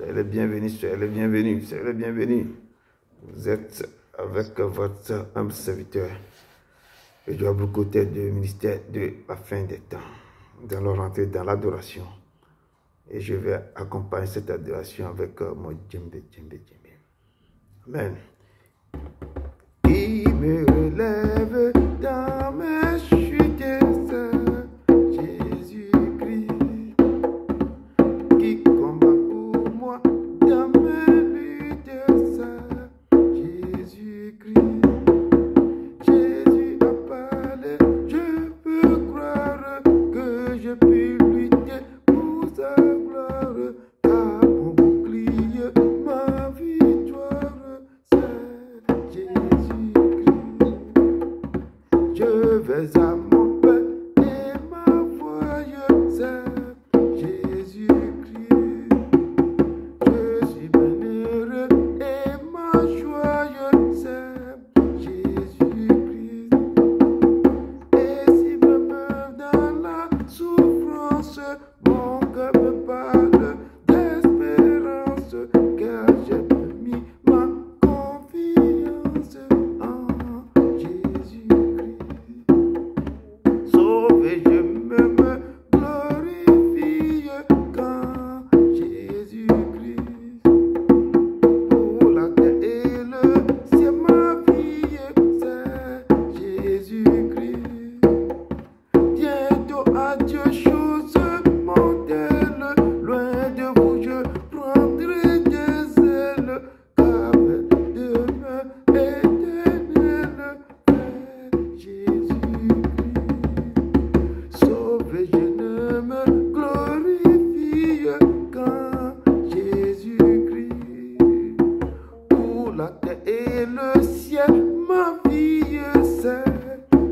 Soyez les bienvenus, soyez les bienvenus, soyez les bienvenus. Vous êtes avec votre humble serviteur. Je dois vous côté du ministère de la fin des temps. Nous allons rentrer dans l'adoration. Et je vais accompagner cette adoration avec mon djembé, djembé, djembé. Amen. Qui me relève dans mes chutes, Jésus-Christ. Qui combat pour moi dans mes luttes, Jésus-Christ. Jésus a parlé, je peux croire que je puis lutter pour sa gloire. Car mon bouclier, ma victoire, c'est Jésus-Christ. Je vais à mon Père et ma foi, c'est Jésus-Christ. Je suis béni et ma joie, c'est Jésus-Christ. Et si même dans la souffrance, mon cœur me parle d'espérance, car j'ai mis ma confiance en Jésus-Christ. Sauvé, je me glorifie quand Jésus-Christ. Pour la terre et le ciel, ma vie, c'est Jésus-Christ. Bientôt adieu, choses mortelles, loin de vous je prendrai des ailes, car demain éternel, Père Jésus-Christ. Sauvé, je ne me glorifie quand Jésus-Christ. Pour la terre et le ciel, ma vie, c'est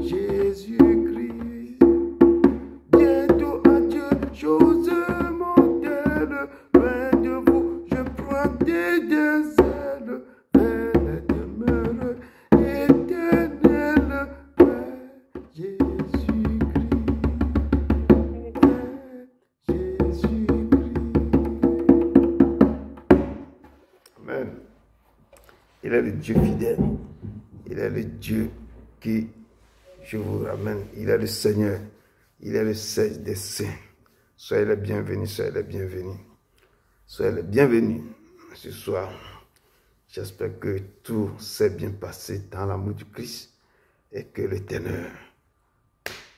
Jésus-Christ. Bientôt adieu, choses mortelles, loin de vous, je prends des ailes, vers la demeure éternelle, Père Jésus-Christ. Père Jésus-Christ. Amen. Il est le Dieu fidèle. Il est le Dieu qui, je vous ramène, il est le Seigneur. Il est le Seigneur des saints. Soyez les bienvenus, soyez les bienvenus. Soyez les bienvenus ce soir. J'espère que tout s'est bien passé dans l'amour du Christ et que l'Éternel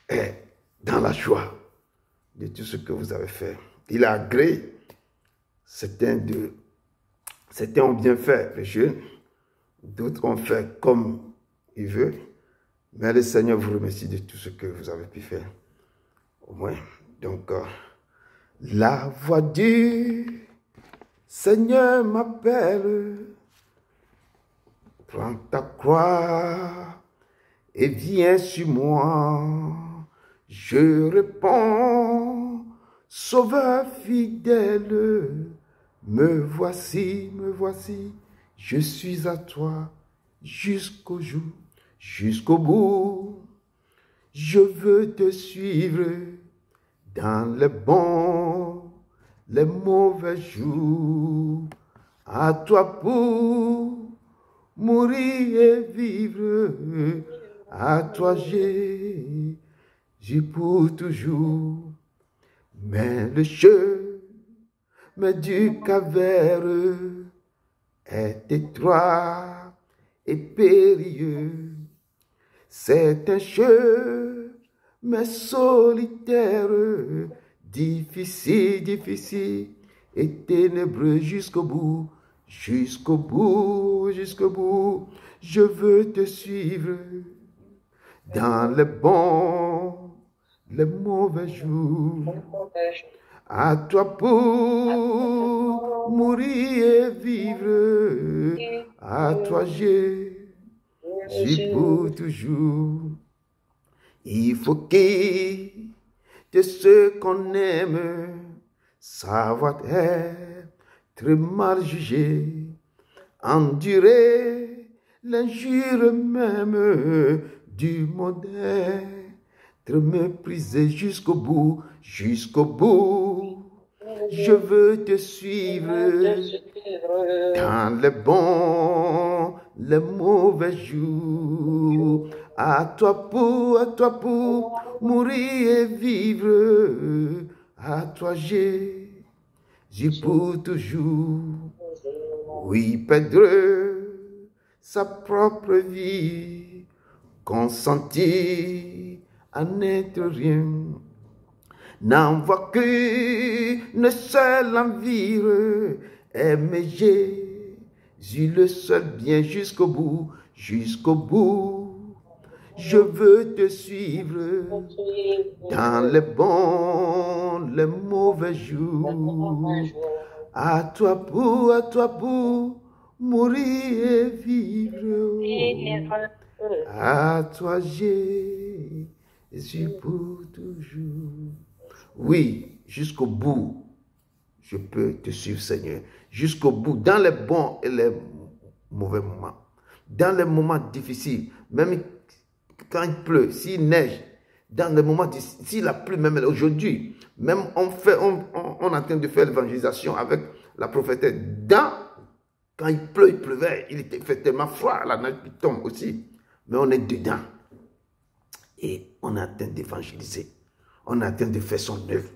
est dans la joie de tout ce que vous avez fait. Il a agréé. Certains ont bien fait, les jeunes. D'autres ont fait comme ils veulent. Mais le Seigneur vous remercie de tout ce que vous avez pu faire. Au moins, donc, la voix du Seigneur m'appelle. Prends ta croix et viens sur moi. Je réponds, Sauveur fidèle, me voici, je suis à toi jusqu'au jour, jusqu'au bout. Je veux te suivre dans les bons, les mauvais jours. À toi pour mourir et vivre. À toi j'ai pour toujours. Mais le chemin du calvaire est étroit et périlleux. C'est un chemin solitaire, difficile, difficile et ténébreux jusqu'au bout, jusqu'au bout, jusqu'au bout. Je veux te suivre dans les bons, les mauvais jours. À toi pour mourir et vivre. À toi j'ai pour toujours. Il faut que ceux qu'on aime savoir être mal jugé, endurer l'injure même du monde, être méprisé jusqu'au bout, Je veux te suivre dans les bons, les mauvais jours. À toi pour mourir et vivre. À toi Jésus pour toujours. Oui, perdre sa propre vie, consentir à n'être rien. N'envoie qu'une seule envie, aimer Jésus le seul bien jusqu'au bout, jusqu'au bout. Je veux te suivre dans les bons, les mauvais jours. À toi pour mourir et vivre. À toi Jésus pour toujours. Oui, jusqu'au bout, je peux te suivre, Seigneur. Jusqu'au bout, dans les bons et les mauvais moments. Dans les moments difficiles, même quand il pleut, s'il neige, dans les moments difficiles, s'il a plu, même aujourd'hui, même on est en train de faire l'évangélisation avec la prophétesse. Quand il pleuvait, il fait tellement froid, la neige tombe aussi. Mais on est dedans. Et on est en train d'évangéliser. On est en train de faire son œuvre.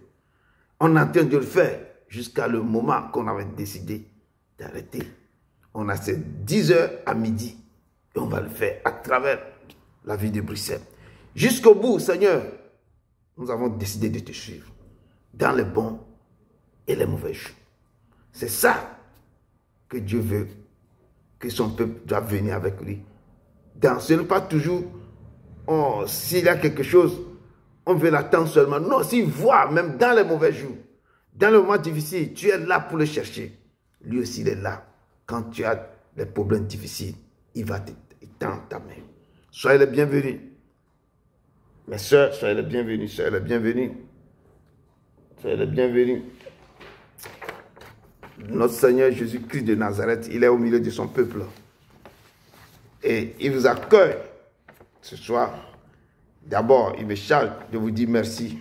On est en train de le faire jusqu'à le moment qu'on avait décidé d'arrêter. On a ces 10 heures à midi. Et on va le faire à travers la ville de Bruxelles. Jusqu'au bout, Seigneur, nous avons décidé de te suivre. Dans les bons et les mauvais jours. C'est ça que Dieu veut. Que son peuple doit venir avec lui. Ce n'est pas toujours, s'il y a quelque chose, on veut l'attendre seulement. Non, s'il voit, même dans les mauvais jours, dans les moments difficiles, tu es là pour le chercher. Lui aussi, il est là. Quand tu as des problèmes difficiles, il va t'étendre ta main. Soyez les bienvenus. Mes soeurs, soyez les bienvenus. Soyez les bienvenus. Soyez les bienvenus. Notre Seigneur Jésus-Christ de Nazareth, il est au milieu de son peuple. Et il vous accueille ce soir. D'abord, il me charge de vous dire merci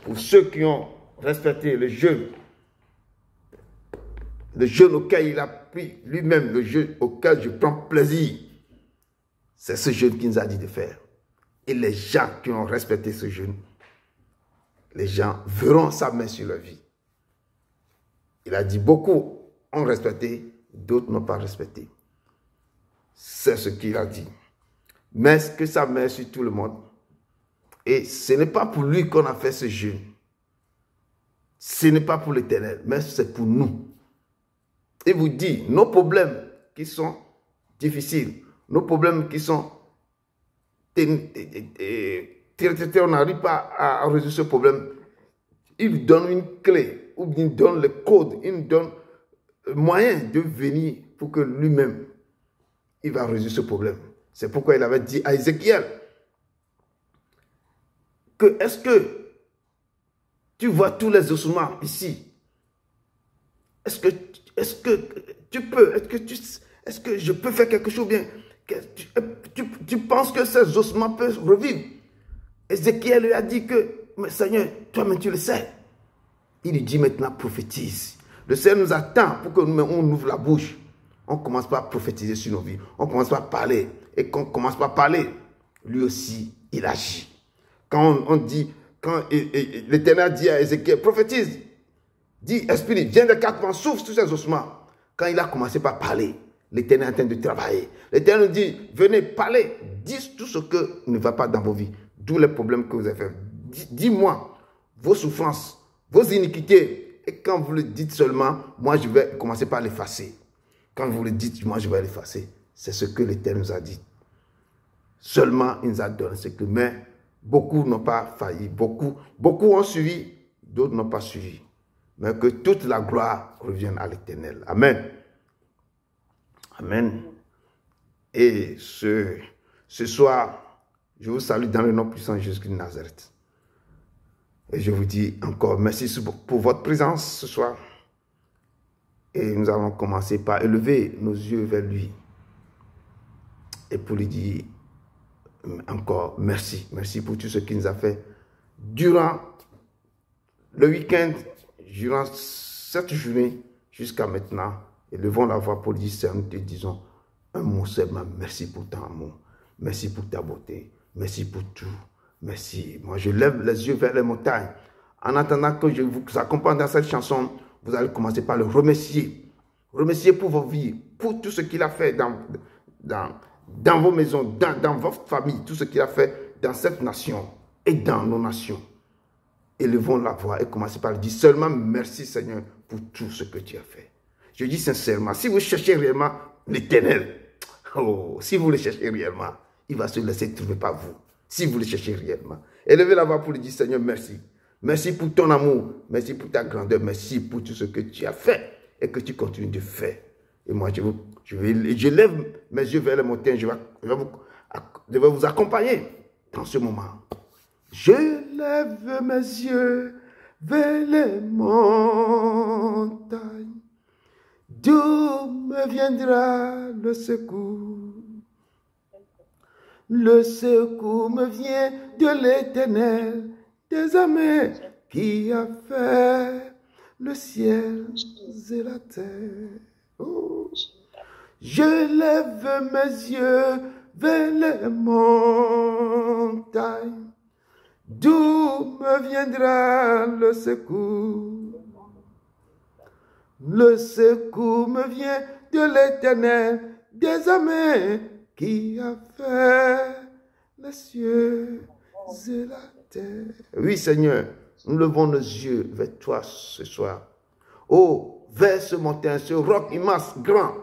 pour ceux qui ont respecté le jeûne auquel il a pris lui-même, le jeûne auquel je prends plaisir. C'est ce jeûne qu'il nous a dit de faire. Et les gens qui ont respecté ce jeûne, les gens verront sa main sur leur vie. Il a dit beaucoup ont respecté, d'autres n'ont pas respecté. C'est ce qu'il a dit. Mais est-ce que sa main sur tout le monde? Et ce n'est pas pour lui qu'on a fait ce jeûne. Ce n'est pas pour l'Éternel, mais c'est pour nous. Il vous dit, nos problèmes qui sont difficiles, nos problèmes qui sont... on n'arrive pas à résoudre ce problème. Il donne une clé, ou il donne le code, il donne le moyen de venir pour que lui-même, il va résoudre ce problème. C'est pourquoi il avait dit à Ézéchiel que est-ce que tu vois tous les ossements ici? Est-ce que tu peux, est-ce que je peux faire quelque chose bien? Tu penses que ces ossements peuvent revivre? Ézéchiel lui a dit que, mais Seigneur, toi-même tu le sais. Il lui dit maintenant prophétise. Le Seigneur nous attend pour que nous on ouvre la bouche. On commence par prophétiser sur nos vies. On commence par parler. Et quand on commence par parler, lui aussi, il agit. Quand on dit, quand l'Éternel dit à Ézéchiel, prophétise, dit, esprit, viens des quatre vents, souffle sur ces ossements. Quand il a commencé par parler, l'Éternel est en train de travailler. L'Éternel nous dit, venez parler, dites tout ce que ne va pas dans vos vies. D'où les problèmes que vous avez fait. Dis-moi vos souffrances, vos iniquités. Et quand vous le dites seulement, moi je vais commencer par l'effacer. Quand vous le dites, moi je vais l'effacer. C'est ce que l'Éternel nous a dit. Seulement, il nous a donné ce que, mais beaucoup n'ont pas failli. Beaucoup ont suivi, d'autres n'ont pas suivi. Mais que toute la gloire revienne à l'Éternel. Amen. Amen. Et ce soir, je vous salue dans le nom puissant de Jésus-Christ de Nazareth. Et je vous dis encore merci pour votre présence ce soir. Et nous allons commencer par élever nos yeux vers lui. Et pour lui dire encore merci. Merci pour tout ce qu'il nous a fait durant le week-end durant cette journée, jusqu'à maintenant, élevons la voix pour dire, Seigneur, nous te disons un mot seulement. Merci pour ton amour. Merci pour ta beauté. Merci pour tout. Merci. Moi, je lève les yeux vers les montagnes. En attendant que je vous accompagne dans cette chanson, vous allez commencer par le remercier. Remercier pour vos vies, pour tout ce qu'il a fait dans vos maisons, dans votre famille, tout ce qu'il a fait dans cette nation et dans nos nations. Élevons la voix et commencez par dire seulement merci Seigneur pour tout ce que tu as fait. Je dis sincèrement, si vous cherchez réellement l'Éternel, si vous le cherchez réellement, il va se laisser trouver par vous. Si vous le cherchez réellement. Élevez la voix pour lui dire Seigneur merci. Merci pour ton amour, merci pour ta grandeur, merci pour tout ce que tu as fait et que tu continues de faire. Et moi, je lève mes yeux vers les montagnes, je vais vous accompagner dans ce moment. Je lève mes yeux vers les montagnes, d'où me viendra le secours. Le secours me vient de l'Éternel, des armées qui a fait le ciel et la terre. Oh. Je lève mes yeux vers les montagnes, d'où me viendra le secours. Le secours me vient de l'Éternel, des armées qui a fait les cieux et la terre. Oui, Seigneur, nous levons nos yeux vers toi ce soir. Oh, vers ce montagne, ce roc immense, grand.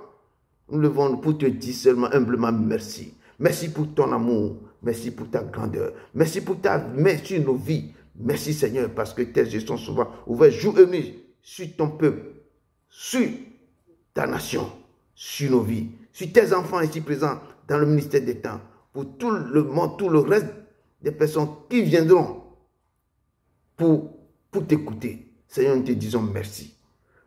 Nous levons pour te dire seulement humblement merci. Merci pour ton amour. Merci pour ta grandeur. Merci pour ta main sur nos vies. Merci Seigneur, parce que tes yeux sont souvent ouverts jour et nuit sur ton peuple, sur ta nation, sur nos vies, sur tes enfants ici présents dans le ministère des temps, pour tout le monde, tout le reste des personnes qui viendront pour t'écouter. Seigneur, nous te disons merci.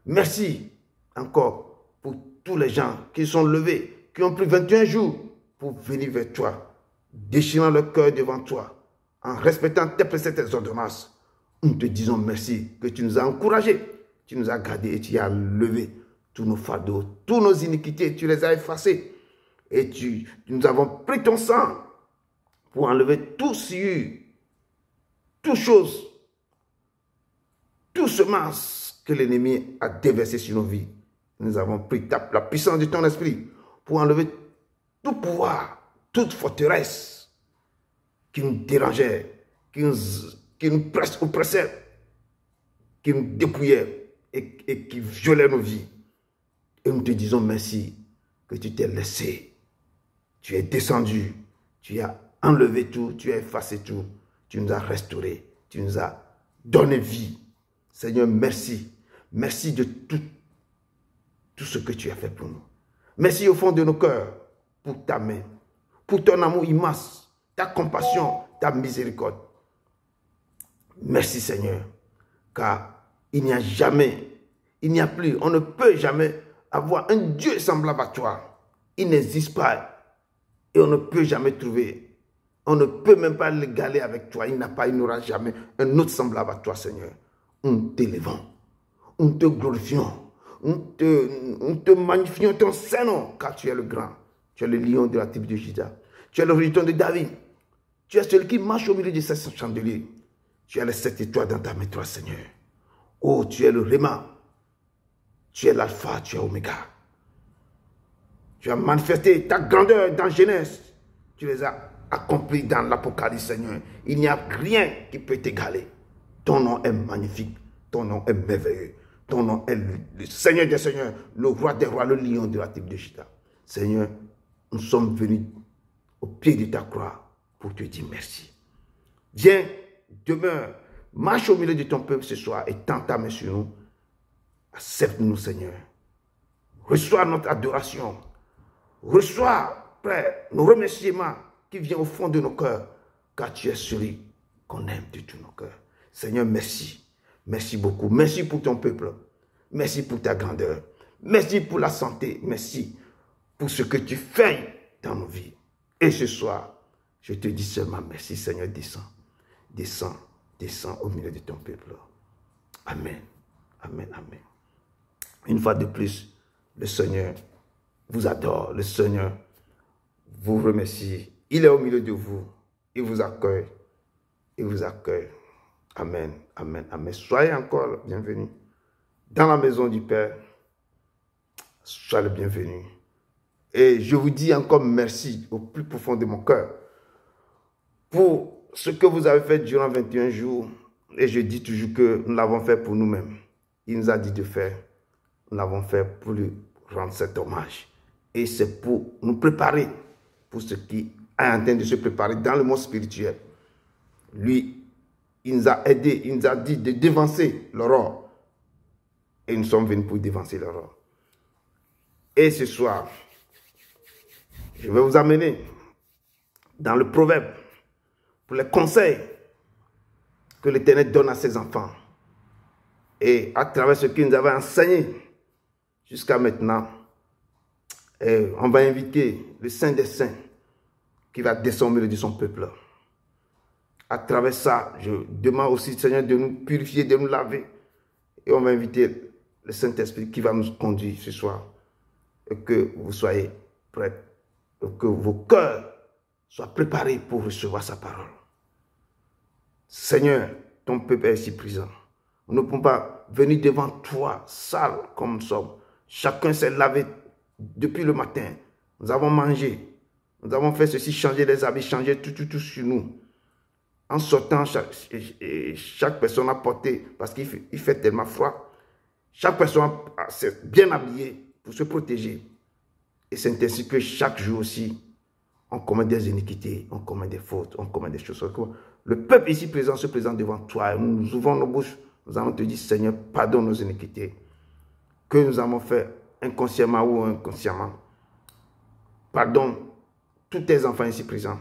Merci encore pour tous les gens qui sont levés, qui ont pris 21 jours pour venir vers toi, déchirant leur cœur devant toi, en respectant tes préceptes et tes ordonnances. Nous te disons merci que tu nous as encouragés, tu nous as gardés et tu as levé tous nos fardeaux, toutes nos iniquités, tu les as effacés. Et nous avons pris ton sang pour enlever tout souillure, toute chose, tout semence que l'ennemi a déversé sur nos vies. Nous avons pris la puissance de ton esprit pour enlever tout pouvoir, toute forteresse qui nous dérangeait, qui nous oppressait, qui nous dépouillait et qui violait nos vies. Et nous te disons merci que tu t'es laissé. Tu es descendu, tu as enlevé tout, tu as effacé tout, tu nous as restaurés, tu nous as donné vie. Seigneur, merci. Merci de tout ce que tu as fait pour nous. Merci au fond de nos cœurs pour ta main, pour ton amour immense, ta compassion, ta miséricorde. Merci Seigneur, car il n'y a jamais, il n'y a plus, on ne peut jamais avoir un Dieu semblable à toi. Il n'existe pas. Et on ne peut jamais trouver, on ne peut même pas l'égaler avec toi. Il n'aura jamais un autre semblable à toi, Seigneur. Nous t'élevons, nous te glorifions, nous te magnifions ton Saint-Nom, car tu es le grand. Tu es le lion de la tribu de Juda. Tu es le rejeton de David. Tu es celui qui marche au milieu de ces chandeliers. Tu as les 7 étoiles dans ta main, toi, Seigneur. Oh, tu es le Réma. Tu es l'Alpha, tu es Oméga. Tu as manifesté ta grandeur dans Genèse. Tu les as accomplis dans l'Apocalypse, Seigneur. Il n'y a rien qui peut t'égaler. Ton nom est magnifique. Ton nom est merveilleux. Ton nom est le Seigneur des Seigneurs, le roi des rois, le lion de la tribu de Juda. Seigneur, nous sommes venus au pied de ta croix pour te dire merci. Viens, demeure, marche au milieu de ton peuple ce soir et tends ta main sur nous. Accepte-nous, Seigneur. Reçois notre adoration. Reçois, Père, nos remerciements qui viennent au fond de nos cœurs, car tu es celui qu'on aime de tous nos cœurs. Seigneur, merci. Merci beaucoup. Merci pour ton peuple. Merci pour ta grandeur. Merci pour la santé. Merci pour ce que tu fais dans nos vies. Et ce soir, je te dis seulement merci, Seigneur. Descends, descends, descends au milieu de ton peuple. Amen. Amen, amen. Une fois de plus, le Seigneur vous adore. Le Seigneur vous remercie. Il est au milieu de vous. Il vous accueille. Il vous accueille. Amen, amen, amen. Soyez encore bienvenus dans la maison du Père. Soyez le bienvenu. Et je vous dis encore merci au plus profond de mon cœur pour ce que vous avez fait durant 21 jours. Et je dis toujours que nous l'avons fait pour nous-mêmes. Il nous a dit de faire. Nous l'avons fait pour lui rendre cet hommage. Et c'est pour nous préparer pour ce qui est en train de se préparer dans le monde spirituel. Lui, il nous a aidés, il nous a dit de dévancer l'aurore. Et nous sommes venus pour dévancer l'aurore. Et ce soir, je vais vous amener dans le proverbe pour les conseils que l'Éternel donne à ses enfants. Et à travers ce qu'il nous avait enseigné jusqu'à maintenant, on va inviter le Saint des Saints qui va descendre au milieu de son peuple. À travers ça, je demande aussi, Seigneur, de nous purifier, de nous laver. Et on va inviter le Saint-Esprit qui va nous conduire ce soir. Et que vous soyez prêts. Et que vos cœurs soient préparés pour recevoir sa parole. Seigneur, ton peuple est ici présent. Nous ne pouvons pas venir devant toi, sales comme nous sommes. Chacun s'est lavé depuis le matin. Nous avons mangé. Nous avons fait ceci, changer les habits, changer tout sur nous. En sortant, chaque personne a porté, parce qu'il fait tellement froid, chaque personne s'est bien habillée pour se protéger. Et c'est ainsi que chaque jour aussi, on commet des iniquités, on commet des fautes, on commet des choses. Le peuple ici présent se présente devant toi. Nous ouvrons nos bouches, nous allons te dire, Seigneur, pardonne nos iniquités que nous avons fait inconsciemment ou inconsciemment. Pardonne tous tes enfants ici présents.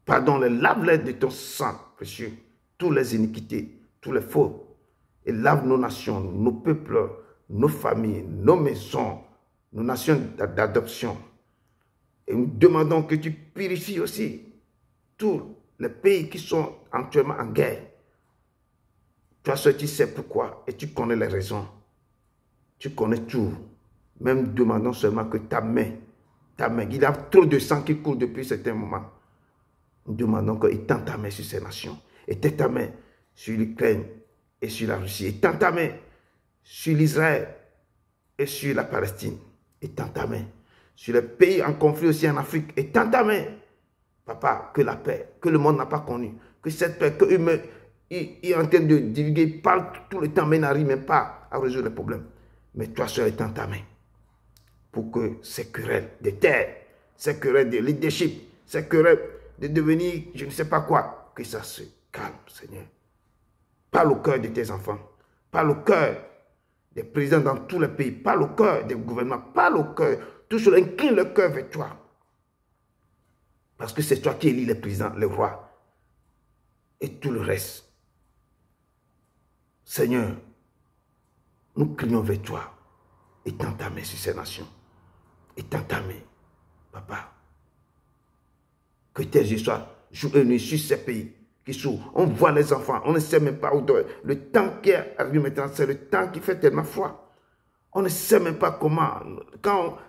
Pardonne-les, lave-les de ton sang précieux, toutes les iniquités, tous les fautes. Et lave nos nations, nos peuples, nos familles, nos maisons, nos nations d'adoption. Et nous demandons que tu purifies aussi tous les pays qui sont actuellement en guerre. Toi seul, tu sais pourquoi et tu connais les raisons. Tu connais tout. Même demandons seulement que ta main, il y a trop de sang qui coule depuis certains moments. Nous demandons qu'il tende ta main sur ces nations. Et ta main sur l'Ukraine et sur la Russie. Et tende ta main sur l'Israël et sur la Palestine. Et tende ta main sur les pays en conflit aussi en Afrique. Et tende ta main, papa, que la paix, que le monde n'a pas connue, que cette paix, que humain, il est en train de divulguer, il parle tout le temps, mais n'arrive même pas à résoudre les problèmes. Mais toi seul étends ta main pour que ces querelles de terre, ces querelles de leadership, ces querelles de devenir je ne sais pas quoi, que ça se calme, Seigneur. Parle au cœur de tes enfants, parle au cœur des présidents dans tous les pays, parle au cœur des gouvernements, parle au cœur, toujours incline le cœur vers toi. Parce que c'est toi qui élis les présidents, les rois et tout le reste. Seigneur, nous crions vers toi. Étends ta main sur ces nations. Étends ta main, papa. Que tes yeux soient jour et nuit sur ces pays qui s'ouvrent. On voit les enfants, on ne sait même pas où dormir. Le temps qui est arrivé maintenant, c'est le temps qui fait tellement froid. On ne sait même pas comment. Quand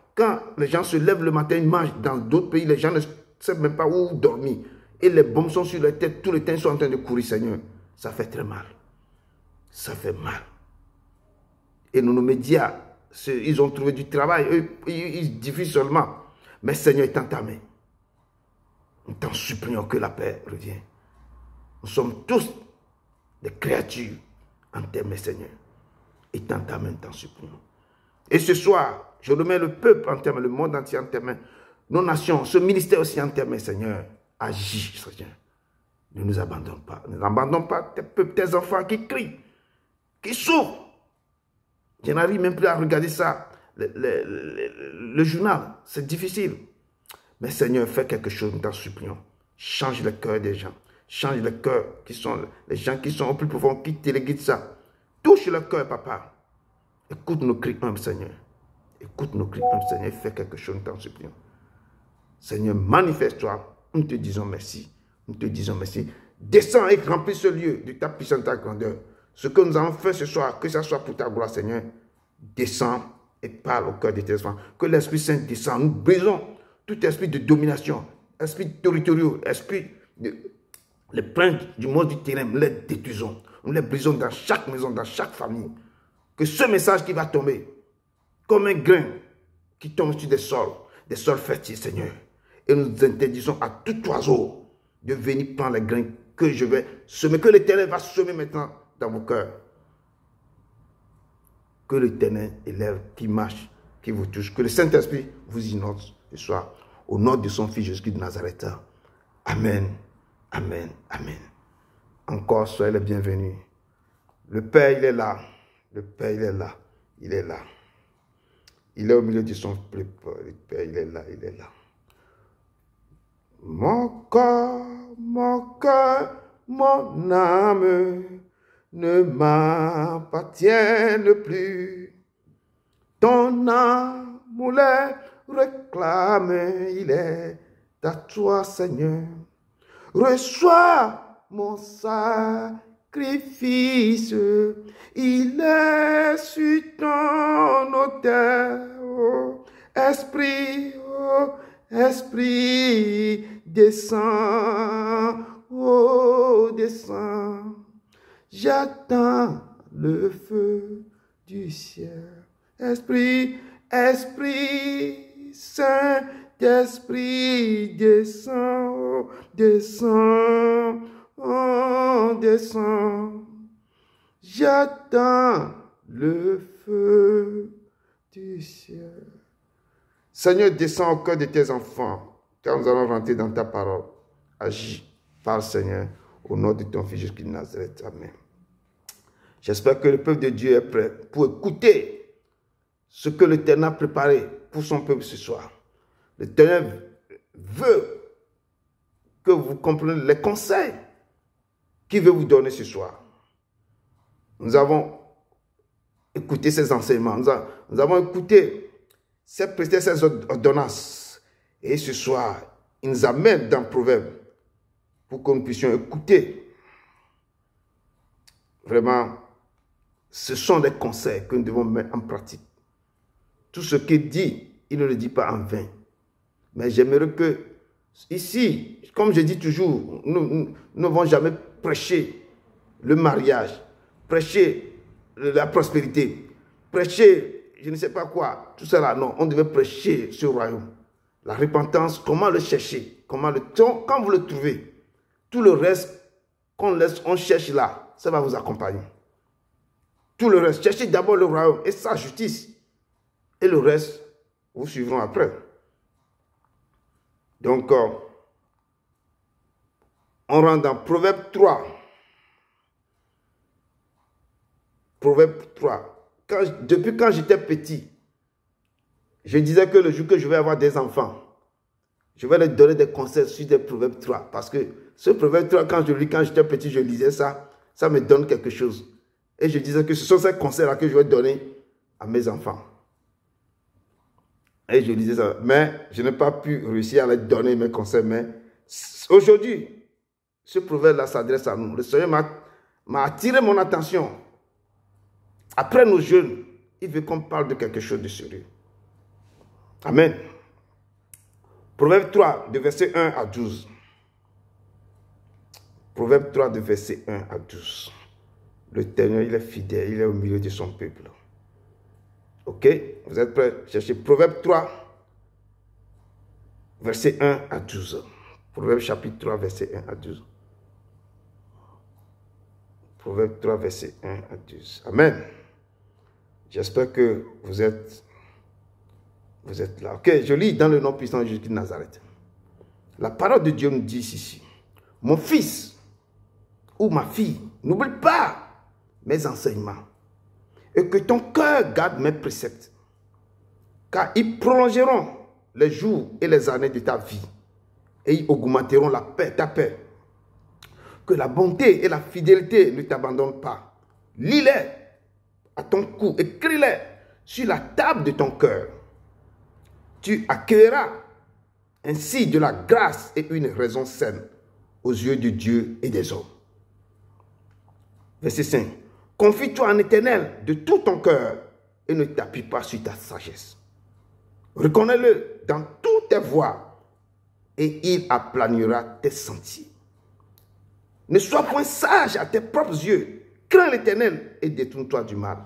les gens se lèvent le matin, ils mangent. Dans d'autres pays, les gens ne savent même pas où dormir. Et les bombes sont sur leur tête, tout le temps ils sont en train de courir, Seigneur. Ça fait très mal. Ça fait mal. Et nos médias, ils ont trouvé du travail, eux, ils diffusent seulement. Mais Seigneur, étends ta main. Nous t'en supplions que la paix revienne. Nous sommes tous des créatures en tes mains, Seigneur. Étends ta main, t'en supplions. Et ce soir, je remets le peuple en tes mains, le monde entier en tes mains, nos nations, ce ministère aussi en tes mains, Seigneur. Agis, Seigneur. Ne nous abandonne pas. Ne nous abandonne pas tes peuples, tes enfants qui crient, qui souffrent. Je n'arrive même plus à regarder ça, le journal, c'est difficile. Mais Seigneur, fais quelque chose, nous t'en supplions. Change le cœur des gens. Change le cœur, les gens qui sont au plus profond, qui téléguident ça. Touche le cœur, papa. Écoute nos cris humbles, Seigneur. Écoute nos cris humbles, Seigneur. Fais quelque chose, nous t'en supplions. Seigneur, manifeste-toi. Nous te disons merci. Nous te disons merci. Descends et remplis ce lieu de ta puissance, de ta grandeur. Ce que nous allons faire ce soir, que ce soit pour ta gloire, Seigneur, descend et parle au cœur de tes enfants. Que l'Esprit Saint descende. Nous brisons tout esprit de domination, esprit territorial, esprit de... Les princes du monde du terrain, nous les détruisons. Nous les brisons dans chaque maison, dans chaque famille. Que ce message qui va tomber, comme un grain qui tombe sur des sols fertiles, Seigneur. Et nous interdisons à tout oiseau de venir prendre les grains que je vais semer, que l'Éternel va semer maintenant dans vos cœurs. Que l'Éternel élève, qui marche, qui vous touche. Que le Saint-Esprit vous inonde ce soir. Au nom de son Fils Jésus-Christ de Nazareth. Amen. Amen. Amen. Encore, soyez les bienvenus. Le Père, il est là. Le Père, il est là. Il est là. Il est au milieu de son peuple. Le Père, il est là. Il est là. Mon corps, mon âme ne m'appartiennent plus. Ton amour les réclame. Il est à toi, Seigneur. Reçois mon sacrifice, il est sur ton autel, oh, Esprit, descends, oh, descends, j'attends le feu du ciel, Esprit Saint, Esprit, descends, oh, descends, oh, descends. J'attends le feu du ciel. Seigneur, descends au cœur de tes enfants, car nous allons rentrer dans ta parole. Agis, parle, Seigneur, au nom de ton Fils Jésus-Christ de Nazareth. Amen. J'espère que le peuple de Dieu est prêt pour écouter ce que l'Éternel a préparé pour son peuple ce soir. L'Éternel veut que vous compreniez les conseils qu'il veut vous donner ce soir. Nous avons écouté ces enseignements, nous avons écouté ces ordonnances. Et ce soir, il nous amène dans Proverbe pour que nous puissions écouter. Vraiment, ce sont des conseils que nous devons mettre en pratique. Tout ce qu'il dit, il ne le dit pas en vain. Mais j'aimerais que, ici, comme je dis toujours, nous ne vont jamais prêcher le mariage, prêcher la prospérité, prêcher je ne sais pas quoi, tout cela. Non, on devait prêcher ce royaume. La repentance, comment le chercher, quand vous le trouvez, tout le reste on cherche là, ça va vous accompagner. Tout le reste, cherchez d'abord le royaume et sa justice. Et le reste, vous suivront après. Donc, on rentre dans Proverbe 3. Proverbe 3. Depuis quand j'étais petit, je disais que le jour que je vais avoir des enfants, je vais leur donner des conseils sur des Proverbes 3. Parce que ce Proverbe 3, quand j'étais petit, je lisais ça, ça me donne quelque chose. Et je disais que ce sont ces conseils-là que je vais donner à mes enfants. Et je lisais ça. Mais je n'ai pas pu réussir à leur donner mes conseils. Mais aujourd'hui, ce proverbe-là s'adresse à nous. Le Seigneur m'a attiré mon attention. Après nos jeûnes, il veut qu'on parle de quelque chose de sérieux. Amen. Proverbe 3, de verset 1 à 12. Proverbe 3, de verset 1 à 12. L'Éternel, il est fidèle, il est au milieu de son peuple. Ok? Vous êtes prêts? Cherchez Proverbe 3, verset 1 à 12. Proverbe chapitre 3, verset 1 à 12. Proverbe 3, verset 1 à 12. Amen. J'espère que vous êtes là. Ok, je lis dans le nom puissant de Jésus de Nazareth. La parole de Dieu nous dit ici, mon fils ou ma fille, n'oublie pas mes enseignements et que ton cœur garde mes préceptes, car ils prolongeront les jours et les années de ta vie et ils augmenteront la paix, ta paix. Que la bonté et la fidélité ne t'abandonnent pas. Lis-les à ton cou, écris-les sur la table de ton cœur. Tu accueilleras ainsi de la grâce et une raison saine aux yeux de Dieu et des hommes. Verset 5. Confie-toi en l'Éternel de tout ton cœur et ne t'appuie pas sur ta sagesse. Reconnais-le dans toutes tes voies et il aplanira tes sentiers. Ne sois point sage à tes propres yeux. Crains l'Éternel et détourne-toi du mal.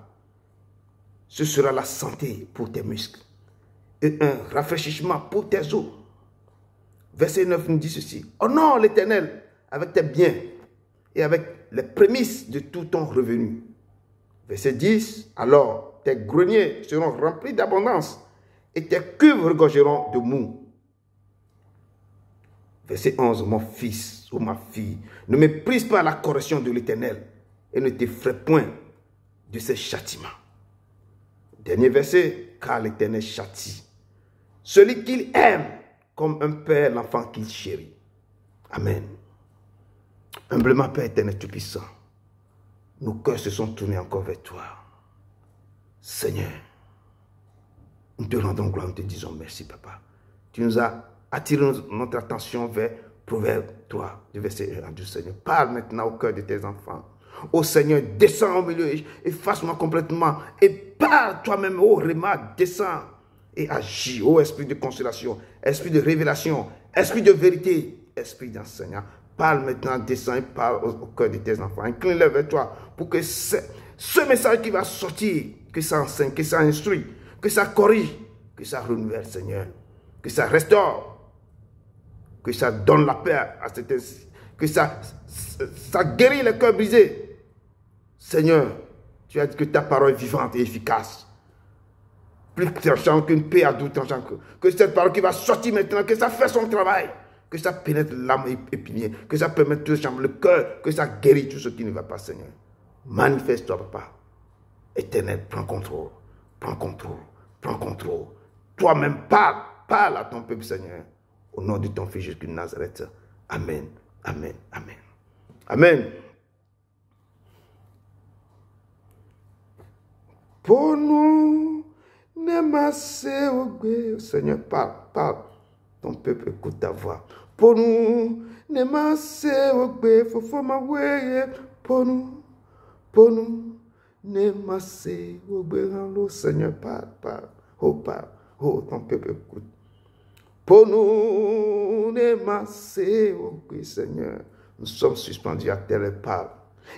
Ce sera la santé pour tes muscles et un rafraîchissement pour tes os. Verset 9 nous dit ceci. Honore l'Éternel avec tes biens et avec les prémices de tout ton revenu. Verset 10. Alors tes greniers seront remplis d'abondance et tes cuves regorgeront de mou. Verset 11. Mon fils ou ma fille, ne méprise pas la correction de l'Éternel et ne t'effraie point de ses châtiments. Dernier verset. Car l'Éternel châtie celui qu'il aime comme un père l'enfant qu'il chérit. Amen. Humblement, Père éternel tout-puissant, nos cœurs se sont tournés encore vers toi. Seigneur, nous te rendons gloire, nous te disons merci, Papa. Tu nous as attiré notre attention vers Proverbe 3, du verset 1 à 12, Seigneur. Parle maintenant au cœur de tes enfants. Ô Seigneur, descends au milieu, efface-moi complètement et parle toi-même, ô Réma, descends et agis, ô esprit de consolation, esprit de révélation, esprit de vérité, esprit d'enseignant. Parle maintenant, descends et parle au cœur de tes enfants. Incline-les vers toi pour que ce message qui va sortir, que ça enseigne, que ça instruit, que ça corrige, que ça renouvelle, Seigneur, que ça restaure, que ça donne la paix à cet esprit, que ça guérit les cœurs brisés. Seigneur, tu as dit que ta parole est vivante et efficace. Plus tranchant qu'une paix à doux tranchant. Que cette parole qui va sortir maintenant, que ça fait son travail. Que ça pénètre l'âme épinière. Que ça permette tout le cœur. Que ça guérit tout ce qui ne va pas, Seigneur. Manifeste-toi, Papa. Éternel, prends contrôle. Prends contrôle. Prends contrôle. Toi-même, parle à ton peuple, Seigneur. Au nom de ton Fils Jésus de Nazareth. Amen. Amen. Amen. Amen. Pour nous, Seigneur, parle. Ton peuple écoute ta voix. Pour nous, pour nous, Seigneur, parle. Oh, ton peuple écoute. Pour nous, Seigneur, nous sommes suspendus à terre et parle.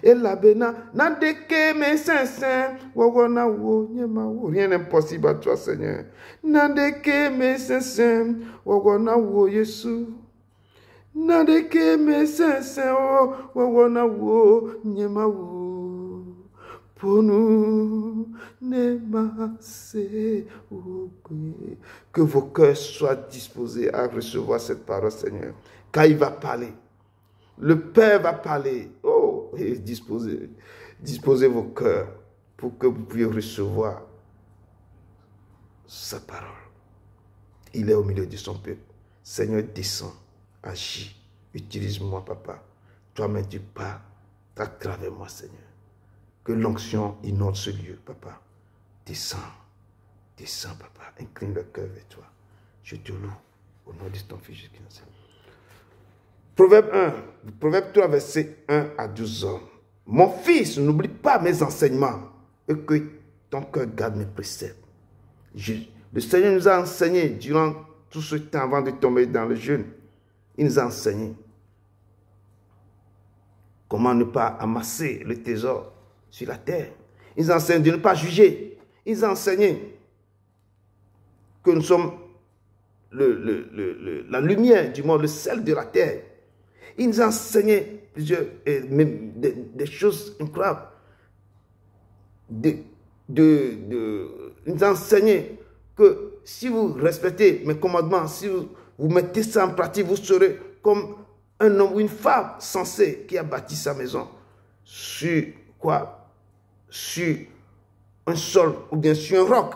Et la bena, nandeke me sensen, wawona wo, nyema wo, rien n'est impossible à toi, Seigneur. Nandeke me sensen, wawona wo, Yesu. Nandeke me sensen, wawona wo, nyema wo. Pour nous, que vos cœurs soient disposés à recevoir cette parole, Seigneur. Car il va parler. Le Père va parler. Oh, et disposez vos cœurs pour que vous puissiez recevoir sa parole. Il est au milieu de son peuple. Seigneur, descends, agis, utilise-moi, Papa. Toi-même, tu parles à travers moi, Seigneur. Que l'onction inonde ce lieu, Papa. Descends, Papa. Incline le cœur vers toi. Je te loue au nom de ton Fils Jésus-Christ. Proverbe 3, verset 1 à 12 ans. Mon fils, n'oublie pas mes enseignements et que ton cœur garde mes préceptes. Le Seigneur nous a enseigné durant tout ce temps avant de tomber dans le jeûne. Il nous a enseigné comment ne pas amasser le trésor sur la terre. Il nous a enseigné de ne pas juger. Il nous a enseigné que nous sommes la lumière du monde, le sel de la terre. Il nous a enseigné des choses incroyables. Il nous a enseigné que si vous respectez mes commandements, si vous mettez ça en pratique, vous serez comme un homme ou une femme sensée qui a bâti sa maison. Sur quoi? Sur un sol ou bien sur un roc.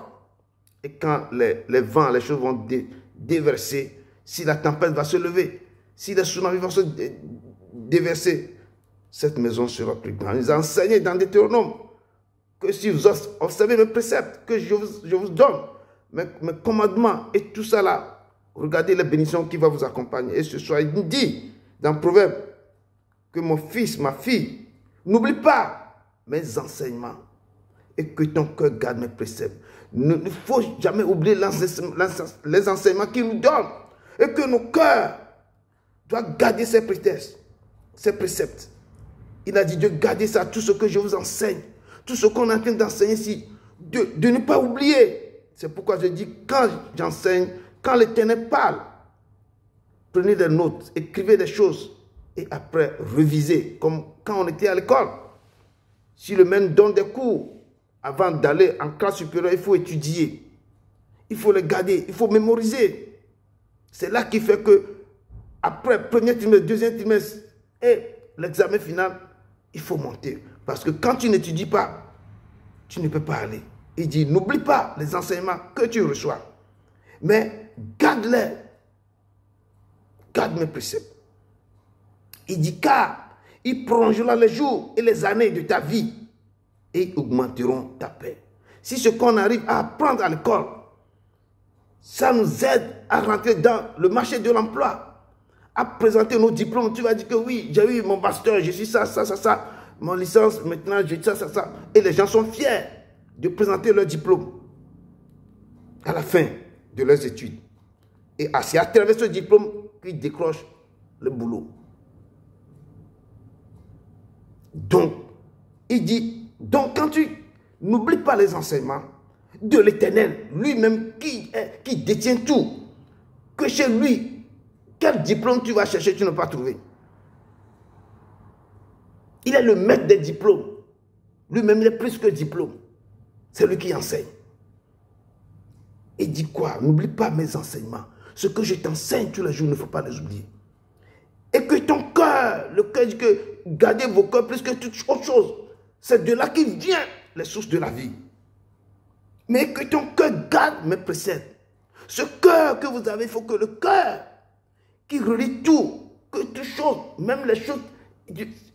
Et quand les vents, les choses vont déverser, si la tempête va se lever, si les tsunamis vont se déverser, cette maison sera plus grande. Il nous a enseigné dans Deutéronome que si vous observez mes préceptes que je vous donne, mes commandements et tout ça là, regardez les bénédictions qui vont vous accompagner. Et ce soir, il nous dit dans Proverbe que mon fils, ma fille, n'oublie pas mes enseignements et que ton cœur garde mes préceptes. Il ne faut jamais oublier les enseignements qu'il nous donne et que nos cœurs doivent garder ses préceptes. Il a dit de garder ça, tout ce que je vous enseigne, tout ce qu'on est en train d'enseigner ici, de ne pas oublier. C'est pourquoi je dis, quand j'enseigne, quand l'Éternel parle, prenez des notes, écrivez des choses et après revisez, comme quand on était à l'école. Si le maître donne des cours, avant d'aller en classe supérieure, il faut étudier. Il faut les garder, il faut mémoriser. C'est là qui fait que, après premier trimestre, deuxième trimestre et l'examen final, il faut monter. Parce que quand tu n'étudies pas, tu ne peux pas aller. Il dit, n'oublie pas les enseignements que tu reçois. Mais garde-les. Garde mes préceptes. Il dit, car ils prolongeront les jours et les années de ta vie et augmenteront ta paix. Si ce qu'on arrive à apprendre à l'école, ça nous aide à rentrer dans le marché de l'emploi, à présenter nos diplômes. Tu vas dire que oui, j'ai eu mon master, je suis ça, mon licence, maintenant j'ai ça. Et les gens sont fiers de présenter leur diplôme à la fin de leurs études. Et c'est à travers ce diplôme qu'ils décrochent le boulot. Donc, il dit, donc quand tu n'oublies pas les enseignements de l'Éternel, lui-même qui détient tout, que chez lui, quel diplôme tu vas chercher, tu n'as pas trouvé. Il est le maître des diplômes. Lui-même, il est plus que diplôme. C'est lui qui enseigne. Il dit quoi? N'oublie pas mes enseignements. Ce que je t'enseigne tous les jours, il ne faut pas les oublier. Et que ton cœur, le cœur dit que gardez vos cœurs plus que toute autre chose. C'est de là qu'il vient les sources de la vie. Mais que ton cœur garde mes préceptes. Ce cœur que vous avez, il faut que le cœur qui relie tout, que toutes choses, même les choses,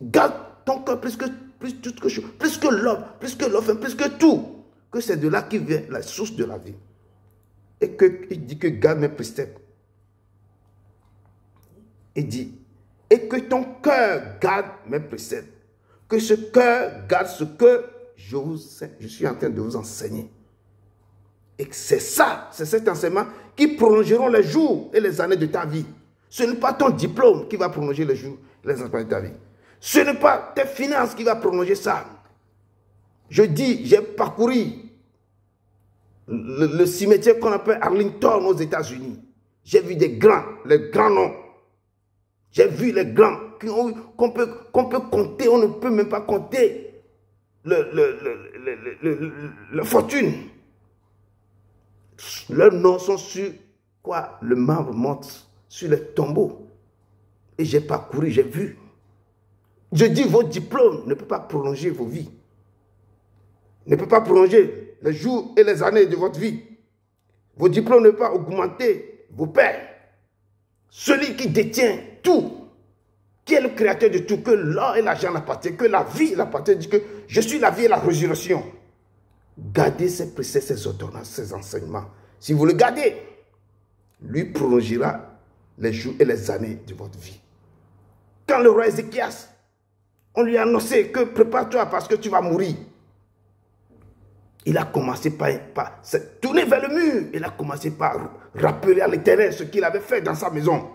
garde ton cœur plus que l'homme, plus que tout. Que c'est de là qu'il vient la source de la vie. Et qu'il dit que garde mes préceptes. Il dit, et que ton cœur garde mes préceptes. Que ce cœur garde ce que je suis en train de vous enseigner. Et c'est ça, c'est cet enseignement qui prolongeront les jours et les années de ta vie. Ce n'est pas ton diplôme qui va prolonger les jours et les années de ta vie. Ce n'est pas tes finances qui va prolonger ça. Je dis, j'ai parcouru le cimetière qu'on appelle Arlington aux États-Unis. J'ai vu les grands noms. J'ai vu les grands qu'on peut compter, on ne peut même pas compter la fortune. Leurs noms sont sur quoi? Le marbre monte sur les tombeaux. Et j'ai parcouru, j'ai vu. Je dis, vos diplômes ne peuvent pas prolonger vos vies. Ne peut pas prolonger les jours et les années de votre vie. Vos diplômes ne peuvent pas augmenter vos pères. Celui qui détient tout, qui est le créateur de tout, que l'or et l'argent l'appartiennent, que la vie l'appartient, dit que je suis la vie et la résurrection. Gardez ses préceptes, ses ordonnances, ses enseignements. Si vous le gardez, lui prolongera les jours et les années de votre vie. Quand le roi Ézéchias, on lui a annoncé que prépare-toi parce que tu vas mourir. Il a commencé par se tourner vers le mur. Il a commencé par rappeler à l'Éternel ce qu'il avait fait dans sa maison.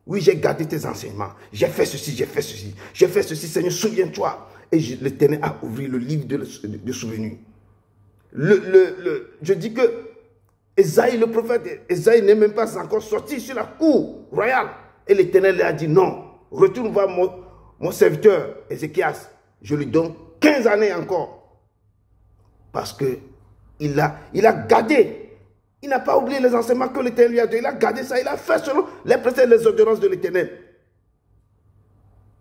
Oui, j'ai gardé tes enseignements. J'ai fait ceci, j'ai fait ceci. J'ai fait ceci, Seigneur, souviens-toi. Et l'Éternel a ouvert le livre de souvenirs. Je dis que Esaïe, le prophète, Esaïe n'est même pas encore sorti sur la cour royale. Et l'Éternel lui a dit non, retourne voir mon serviteur Ézéchias. Je lui donne 15 années encore. Parce qu'il a gardé. Il n'a pas oublié les enseignements que l'Éternel lui a donné. Il a gardé ça. Il a fait selon les préceptes et les ordonnances de l'Éternel.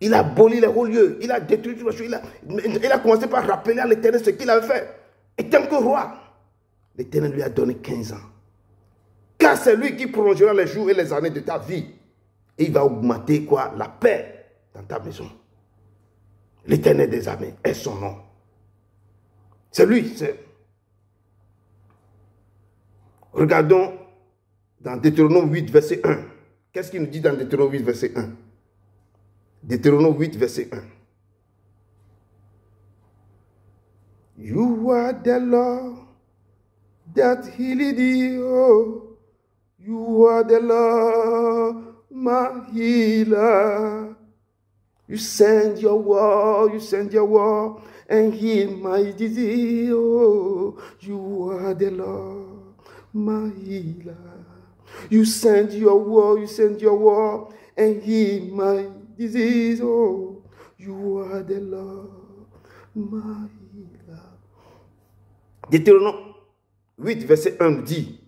Il a aboli les hauts lieux. Il a détruit tout le choses. Il a commencé par rappeler à l'Éternel ce qu'il avait fait. Et tant que roi, l'Éternel lui a donné 15 ans. Car c'est lui qui prolongera les jours et les années de ta vie. Et il va augmenter quoi? La paix dans ta maison. L'Éternel des armées est son nom. C'est lui. Regardons dans Deutéronome 8, verset 1. Qu'est-ce qu'il nous dit dans Deutéronome 8, verset 1? Deutéronome 8, verset 1. You are the Lord that healed thee. Oh, you are the Lord, my healer. You send your word, and heal my disease. Oh, you are the Lord, my healer. You send your word, and heal my disease. Oh, you are the Lord, my healer. Deutéronome 8, verset 1 dit,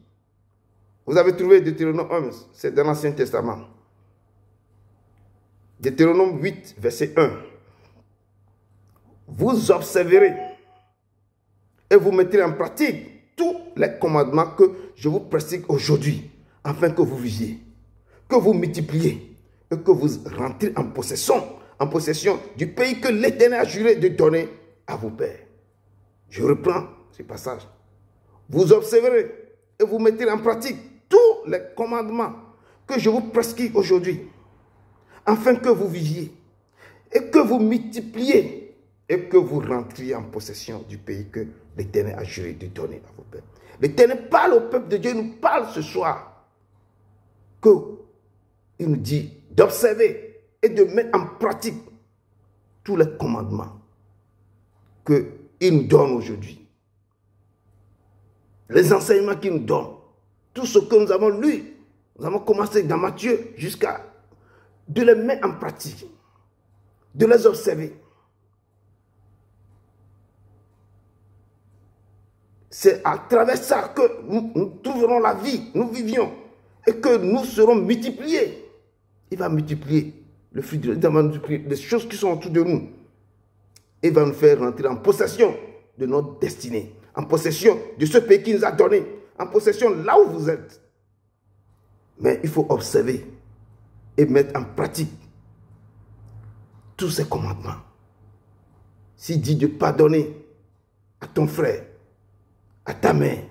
vous avez trouvé Deutéronome 1, c'est dans l'Ancien Testament. Deutéronome 8, verset 1. Vous observerez et vous mettrez en pratique tous les commandements que je vous prescris aujourd'hui, afin que vous viviez, que vous multipliez et que vous rentrez en possession du pays que l'Éternel a juré de donner à vos pères. Je reprends ce passage. Vous observerez et vous mettrez en pratique tous les commandements que je vous prescris aujourd'hui, afin que vous viviez et que vous multipliez et que vous rentriez en possession du pays que l'Éternel a juré de donner à vos pères. L'Éternel parle au peuple de Dieu, nous parle ce soir, qu'il nous dit d'observer et de mettre en pratique tous les commandements qu'il nous donne aujourd'hui. Les enseignements qu'il nous donne, tout ce que nous avons lu, nous avons commencé dans Matthieu jusqu'à de les mettre en pratique, de les observer. C'est à travers ça que nous trouverons la vie, nous vivions, et que nous serons multipliés. Il va multiplier le fruit il va multiplier les choses qui sont autour de nous. Il va nous faire rentrer en possession de notre destinée, en possession de ce pays qu'il nous a donné, en possession là où vous êtes. Mais il faut observer et mettre en pratique tous ces commandements. S'il dit de pardonner à ton frère, à ta mère,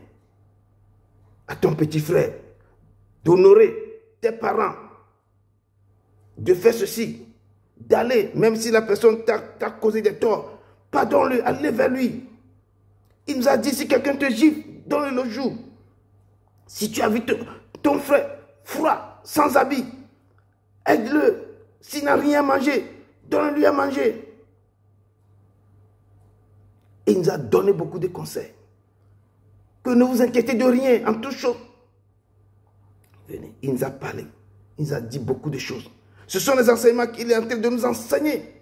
à ton petit frère, d'honorer tes parents, de faire ceci, d'aller, même si la personne t'a causé des torts, pardonne-le, allez vers lui. Il nous a dit, si quelqu'un te gifle, donne-le le jour. Si tu as vu ton frère froid, sans habit, aide-le. S'il n'a rien à manger, donne-lui à manger. Il nous a donné beaucoup de conseils. Que ne vous inquiétez de rien, en toute chose. Venez, il nous a parlé. Il nous a dit beaucoup de choses. Ce sont les enseignements qu'il est en train de nous enseigner.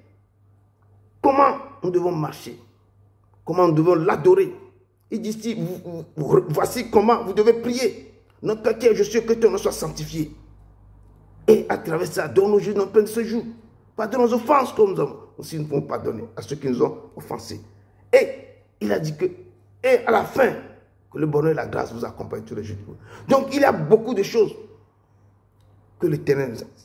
Comment nous devons marcher. Comment nous devons l'adorer. Il dit ici, voici comment vous devez prier. Notre Père qui est juste, que ton nom soit sanctifié. Et à travers ça, donne aujourd'hui notre pain de ce jour. Pardonne nos offenses comme nous avons. Aussi nous pouvons pardonner à ceux qui nous ont offensés. Et il a dit que, et à la fin, que le bonheur et la grâce vous accompagnent tous les jours. Donc il y a beaucoup de choses que l'Éternel nous a dit.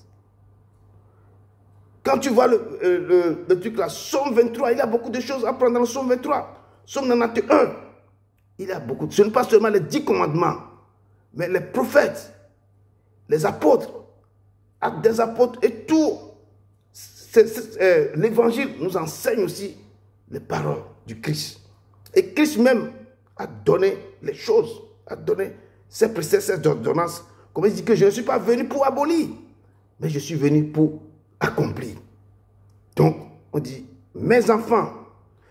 Quand tu vois le truc là, Psaume 23, il y a beaucoup de choses à prendre dans le Psaume 23. Psaume 91, il y a beaucoup. Ce n'est pas seulement les 10 commandements, mais les prophètes, les apôtres, actes des apôtres et tout. L'évangile nous enseigne aussi les paroles du Christ. Et Christ même a donné les choses, a donné ses préceptes, ses ordonnances. Comme il dit que je ne suis pas venu pour abolir, mais je suis venu pour accomplir. Donc, on dit, mes enfants,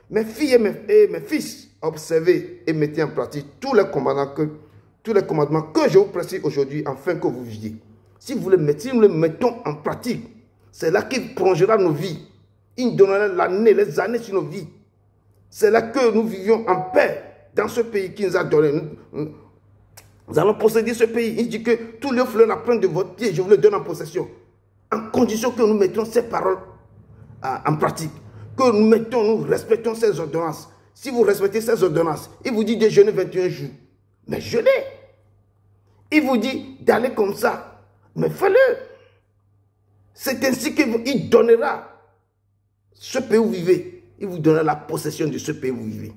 mes filles et mes fils, observez et mettez en pratique tous les commandements que je vous prescris aujourd'hui, afin que vous viviez. Si nous les mettons en pratique, c'est là qu'il prolongera nos vies. Il nous donnera les années sur nos vies. C'est là que nous vivions en paix dans ce pays qu'il nous a donné. Nous allons posséder ce pays. Il dit que tous les fleurs la prennent de votre pied, je vous le donne en possession. En condition que nous mettions ces paroles en pratique. Que nous respectons ces ordonnances. Si vous respectez ces ordonnances, il vous dit de jeûner 21 jours. Mais jeûnez. Il vous dit d'aller comme ça. Mais fais-le. C'est ainsi qu'il donnera ce pays où vous vivez. Il vous donnera la possession de ce pays où vous vivez.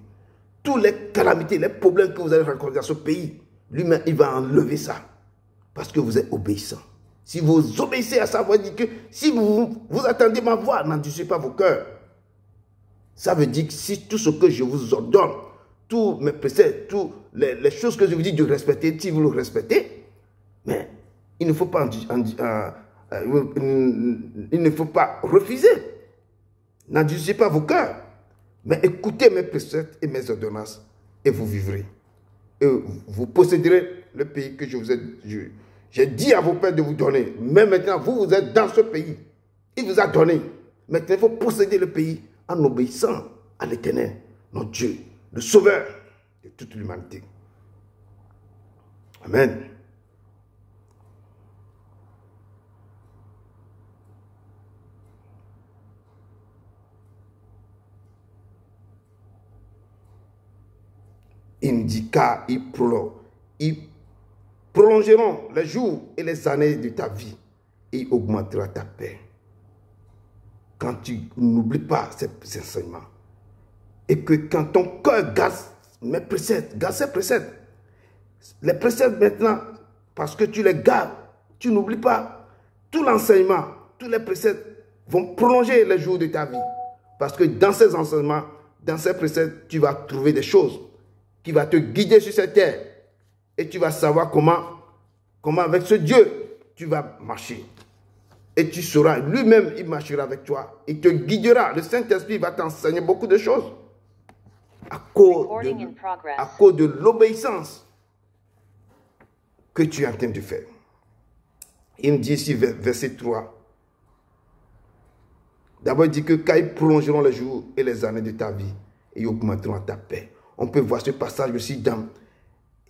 Toutes les calamités, les problèmes que vous allez rencontrer dans ce pays, lui-même, il va enlever ça. Parce que vous êtes obéissant. Si vous obéissez à ça, vous dites que si vous attendez ma voix, n'endurcissez pas vos cœurs. Ça veut dire que si tout ce que je vous ordonne, tous mes préceptes, toutes les choses que je vous dis de respecter, si vous le respectez, mais il ne faut pas, il ne faut pas refuser. N'endurcissez pas vos cœurs, mais écoutez mes préceptes et mes ordonnances et vous vivrez. Et vous posséderez le pays que j'ai dit à vos pères de vous donner. Mais maintenant, vous êtes dans ce pays. Il vous a donné. Maintenant, il faut posséder le pays en obéissant à l'Éternel, notre Dieu, le Sauveur de toute l'humanité. Amen. Il dit car ils prolongeront les jours et les années de ta vie et il augmentera ta paix. Quand tu n'oublies pas ces enseignements et que quand ton cœur garde mes préceptes, garde ces préceptes, les préceptes maintenant, parce que tu les gardes, tu n'oublies pas, tout l'enseignement, tous les préceptes vont prolonger les jours de ta vie. Parce que dans ces enseignements, dans ces préceptes, tu vas trouver des choses qui vont te guider sur cette terre. Et tu vas savoir comment avec ce Dieu, tu vas marcher. Et tu sauras, lui-même, il marchera avec toi. Il te guidera. Le Saint-Esprit va t'enseigner beaucoup de choses. À cause de l'obéissance que tu es en train de faire. Il me dit ici, verset 3. D'abord, il dit que quand ils prolongeront les jours et les années de ta vie, ils augmenteront ta paix. On peut voir ce passage aussi dans,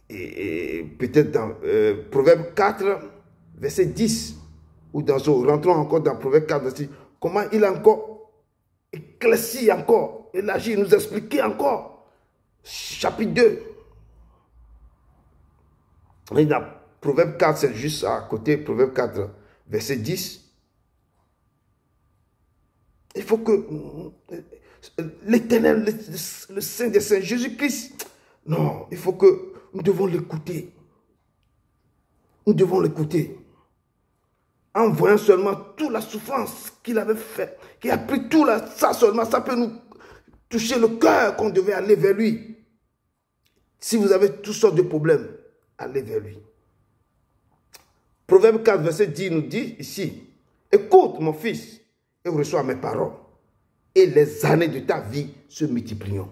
peut-être dans Proverbe 4, verset 10. Ou rentrons encore dans Proverbe 4, verset 10. Comment il a encore éclairci encore, élargi, nous expliquer encore. Chapitre 2. Et dans Proverbe 4, c'est juste à côté, Proverbe 4, verset 10. Il faut que l'Éternel, le Saint des Saints, Jésus-Christ, non, il faut que nous devons l'écouter. Nous devons l'écouter. En voyant seulement toute la souffrance qu'il avait fait, qu'il a pris tout ça seulement, ça peut nous toucher le cœur qu'on devait aller vers lui. Si vous avez toutes sortes de problèmes, allez vers lui. Proverbe 4, verset 10 nous dit ici, écoute mon fils et reçois mes paroles et les années de ta vie se multiplieront.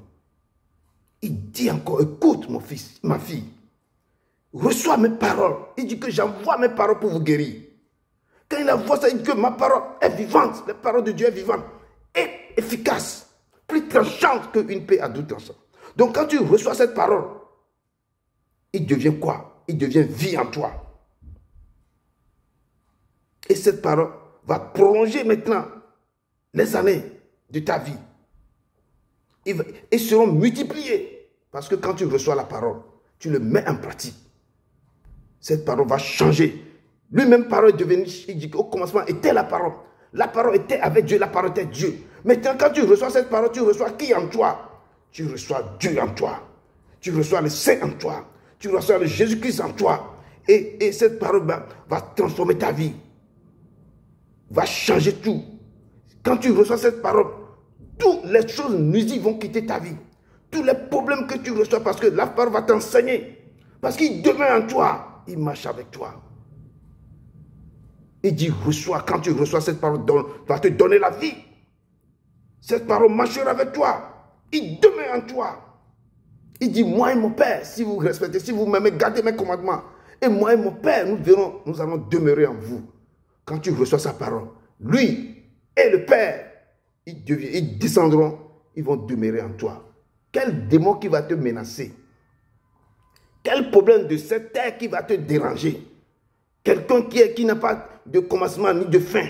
Il dit encore, écoute mon fils, ma fille, reçois mes paroles. Il dit que j'envoie mes paroles pour vous guérir. Quand il envoie ça, il dit que ma parole est vivante, la parole de Dieu est vivante et efficace, plus tranchante qu'une paix à double tranchant. Donc quand tu reçois cette parole, il devient quoi? Il devient vie en toi. Et cette parole va prolonger maintenant les années de ta vie. Ils seront multipliés. Parce que quand tu reçois la parole, tu le mets en pratique. Cette parole va changer. Lui-même, parole est devenue, il dit qu'au commencement était la parole. La parole était avec Dieu, la parole était Dieu. Maintenant, quand tu reçois cette parole, tu reçois qui en toi? Tu reçois Dieu en toi. Tu reçois le Saint en toi. Tu reçois le Jésus-Christ en toi. Et cette parole va transformer ta vie. Va changer tout. Quand tu reçois cette parole, toutes les choses nuisibles vont quitter ta vie. Tous les problèmes que tu reçois, parce que la parole va t'enseigner. Parce qu'il demeure en toi. Il marche avec toi. Il dit, reçois, quand tu reçois cette parole, va te donner la vie. Cette parole marchera avec toi. Il demeure en toi. Il dit, moi et mon Père, si vous respectez, si vous m'aimez, gardez mes commandements. Et moi et mon Père, nous allons demeurer en vous. Quand tu reçois sa parole, lui et le Père, ils descendront, ils vont demeurer en toi. Quel démon qui va te menacer? Quel problème de cette terre qui va te déranger? Quelqu'un qui n'a pas de commencement ni de fin,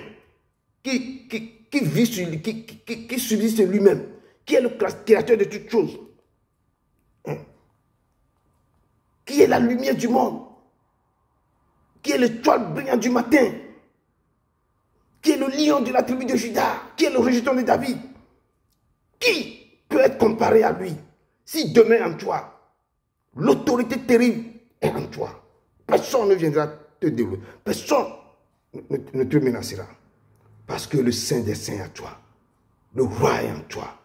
qui vit sur lui, qui subsiste lui-même, qui est le créateur de toutes choses, qui est la lumière du monde, qui est l'étoile brillante du matin, qui est le lion de la tribu de Juda, qui est le rejeton de David. Qui peut être comparé à lui? Si demain en toi, l'autorité terrible est en toi, personne ne viendra te dévoiler, personne ne te menacera. Parce que le Saint des Saints est en toi, le Roi est en toi.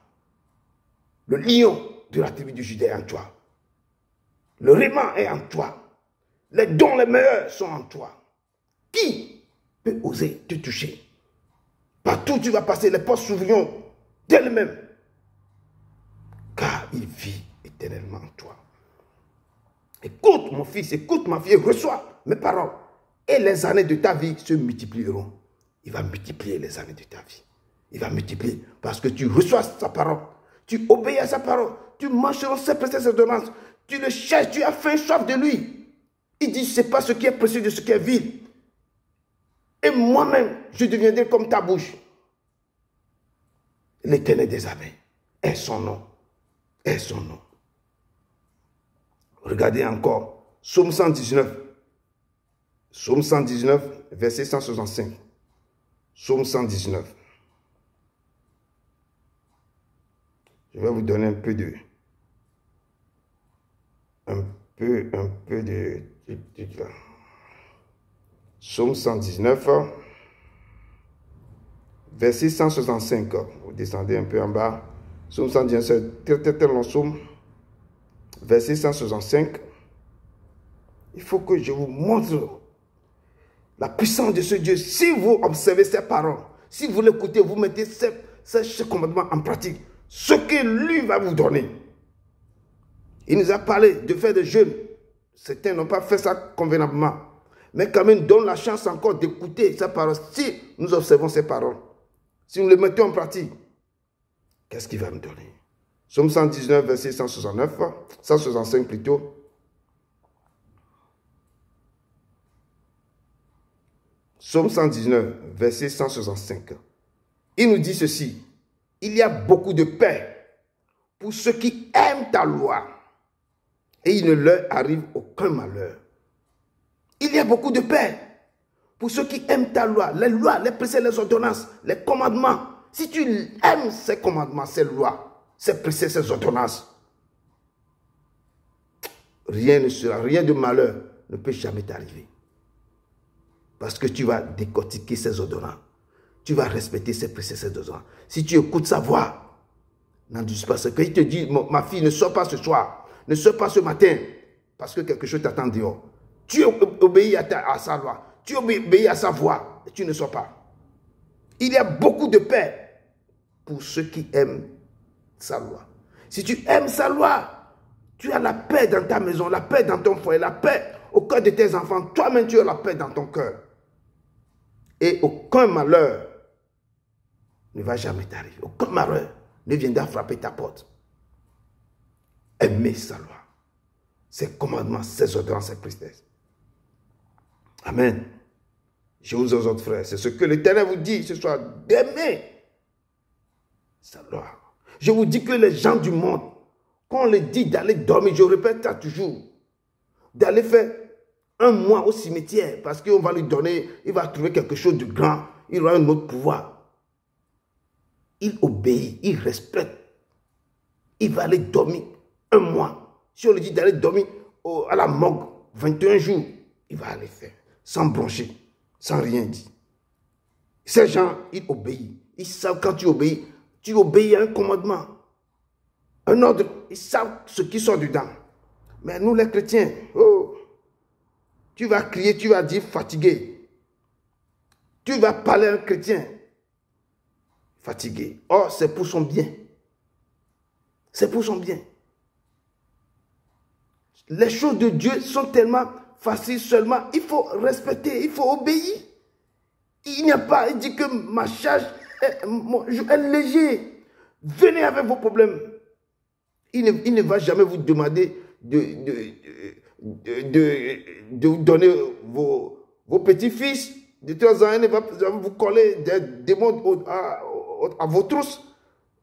Le lion de la tribu de Juda est en toi. Le réman est en toi. Les dons les meilleurs sont en toi. Qui peut oser te toucher? Partout où tu vas passer, les portes s'ouvriront d'elles-mêmes. Car il vit éternellement en toi. Écoute mon fils, écoute ma fille, reçois mes paroles. Et les années de ta vie se multiplieront. Il va multiplier les années de ta vie. Il va multiplier parce que tu reçois sa parole. Tu obéis à sa parole. Tu marches selon ses préceptes et ordonnances. Tu le cherches, tu as faim et soif de lui. Il dit, je ne sais pas ce qui est précieux de ce qui est vil. Et moi-même, je deviendrai comme ta bouche. L'Éternel des armées est son nom. Est son nom. Regardez encore. Psaume 119. Psaume 119, verset 165. Psaume 119. Je vais vous donner un peu de... Psaume 119, verset 165. Vous descendez un peu en bas. Psaume 119, c'est très long psaume. Verset 165. Il faut que je vous montre la puissance de ce Dieu. Si vous observez ses paroles, si vous l'écoutez, vous mettez ces commandements en pratique, ce que lui va vous donner. Il nous a parlé de faire des jeûnes. Certains n'ont pas fait ça convenablement. Mais quand même, donne la chance encore d'écouter sa parole. Si nous observons ses paroles, si nous les mettons en pratique, qu'est-ce qu'il va me donner? Psaume 119, verset 169, 165 plutôt. Psaume 119, verset 165. Il nous dit ceci. Il y a beaucoup de paix pour ceux qui aiment ta loi. Et il ne leur arrive aucun malheur. Il y a beaucoup de paix pour ceux qui aiment ta loi, les préceptes, les ordonnances, les commandements. Si tu aimes ces commandements, ces lois, ces préceptes, ces ordonnances, rien ne sera, rien de malheur ne peut jamais t'arriver. Parce que tu vas décortiquer ces ordonnances. Tu vas respecter ses préceptes, ses ordonnances. Si tu écoutes sa voix, n'en dis pas ce qu'il te dit, ma fille, ne sors pas ce soir. Ne sors pas ce matin, parce que quelque chose t'attend dehors. Tu obéis à sa loi, tu obéis à sa voix, et tu ne sors pas. Il y a beaucoup de paix pour ceux qui aiment sa loi. Si tu aimes sa loi, tu as la paix dans ta maison, la paix dans ton foyer, la paix au cœur de tes enfants. Toi-même, tu as la paix dans ton cœur. Et aucun malheur ne va jamais t'arriver. Aucun malheur ne viendra frapper ta porte. Aimer sa loi, ses commandements, ses ordonnances, ses préceptes. Amen. Je vous exhorte, frères, c'est ce que l'Éternel vous dit ce soir, d'aimer sa loi. Je vous dis que les gens du monde, quand on les dit d'aller dormir, je répète ça toujours, d'aller faire un mois au cimetière, parce qu'on va lui donner, il va trouver quelque chose de grand, il aura un autre pouvoir. Il obéit, il respecte, il va aller dormir un mois. Si on lui dit d'aller dormir à la morgue 21 jours, il va aller faire, sans broncher, sans rien dire. Ces gens, ils obéissent. Ils savent quand tu obéis à un commandement, un ordre, ils savent ce qui sort dedans. Mais nous les chrétiens, oh, tu vas crier, tu vas dire fatigué. Tu vas parler à un chrétien fatigué. Oh, c'est pour son bien. C'est pour son bien. Les choses de Dieu sont tellement faciles seulement. Il faut respecter, il faut obéir. Il n'y a pas, il dit que ma charge est légère. Venez avec vos problèmes. Il ne va jamais vous demander de vous donner vos petits-fils. De temps en temps, il va vous coller des démons à vos trousses.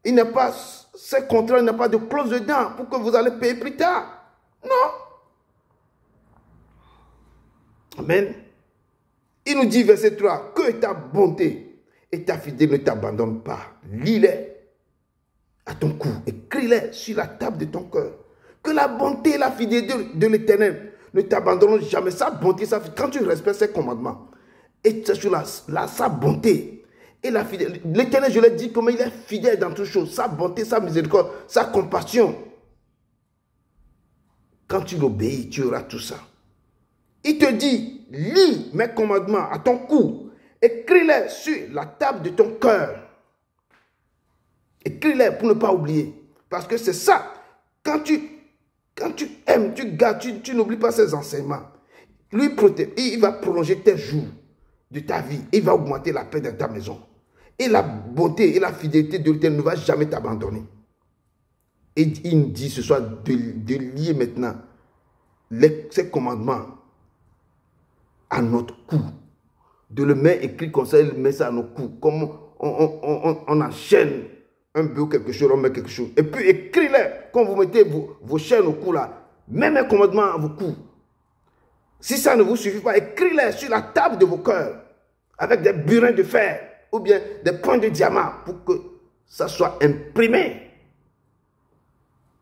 Il n'y a pas ces contrats, il n'y a pas de clause dedans pour que vous allez payer plus tard. Non. Amen. Il nous dit, verset 3, que ta bonté et ta fidélité ne t'abandonnent pas. Lis-les à ton cou, écris-les sur la table de ton cœur. Que la bonté et la fidélité de l'Éternel ne t'abandonneront jamais. Sa bonté, quand tu respectes ses commandements, et sur sa bonté Et la fidélité. L'Éternel, je l'ai dit, comment il est fidèle dans toutes choses. Sa bonté, sa miséricorde, sa compassion. Quand tu l'obéis, tu auras tout ça. Il te dit, lis mes commandements à ton cou. Écris-les sur la table de ton cœur. Écris-les pour ne pas oublier. Parce que c'est ça. Quand tu aimes, tu gardes, tu n'oublies pas ses enseignements. Lui, il va prolonger tes jours de ta vie. Il va augmenter la paix dans ta maison. Et la bonté et la fidélité de l'Éternel ne va jamais t'abandonner. Et il nous dit ce soir de lier maintenant ces commandements à notre cou. De le mettre écrit comme ça, il met ça à nos coups. Comme on enchaîne un bœuf ou quelque chose, on met quelque chose. Et puis écris-les. Quand vous mettez vos chaînes au cou là, même un commandement à vos coups. Si ça ne vous suffit pas, écris-les sur la table de vos cœurs. Avec des burins de fer ou bien des points de diamant pour que ça soit imprimé.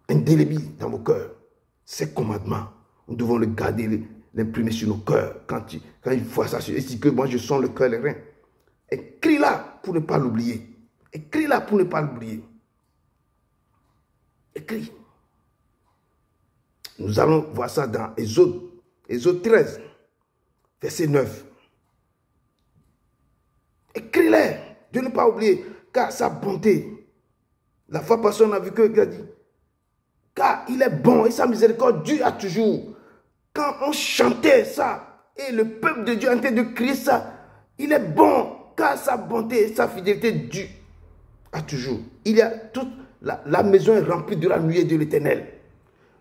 Indélébile dans vos cœurs. Ces commandements, nous devons le garder, l'imprimer sur nos cœurs. Quand il voit ça, il dit que moi je sens le cœur, les reins. Écris-la pour ne pas l'oublier. Écris-la pour ne pas l'oublier. Écris. Nous allons voir ça dans Exode 13, verset 9. Écris-les, de ne pas oublier, car sa bonté. La fois passée, on a vu qu'il a dit, car il est bon et sa miséricorde dure à toujours. Quand on chantait ça, et le peuple de Dieu en train de crier ça, il est bon, car sa bonté et sa fidélité dure à toujours. Il y a toute la maison est remplie de la nuée de l'Éternel.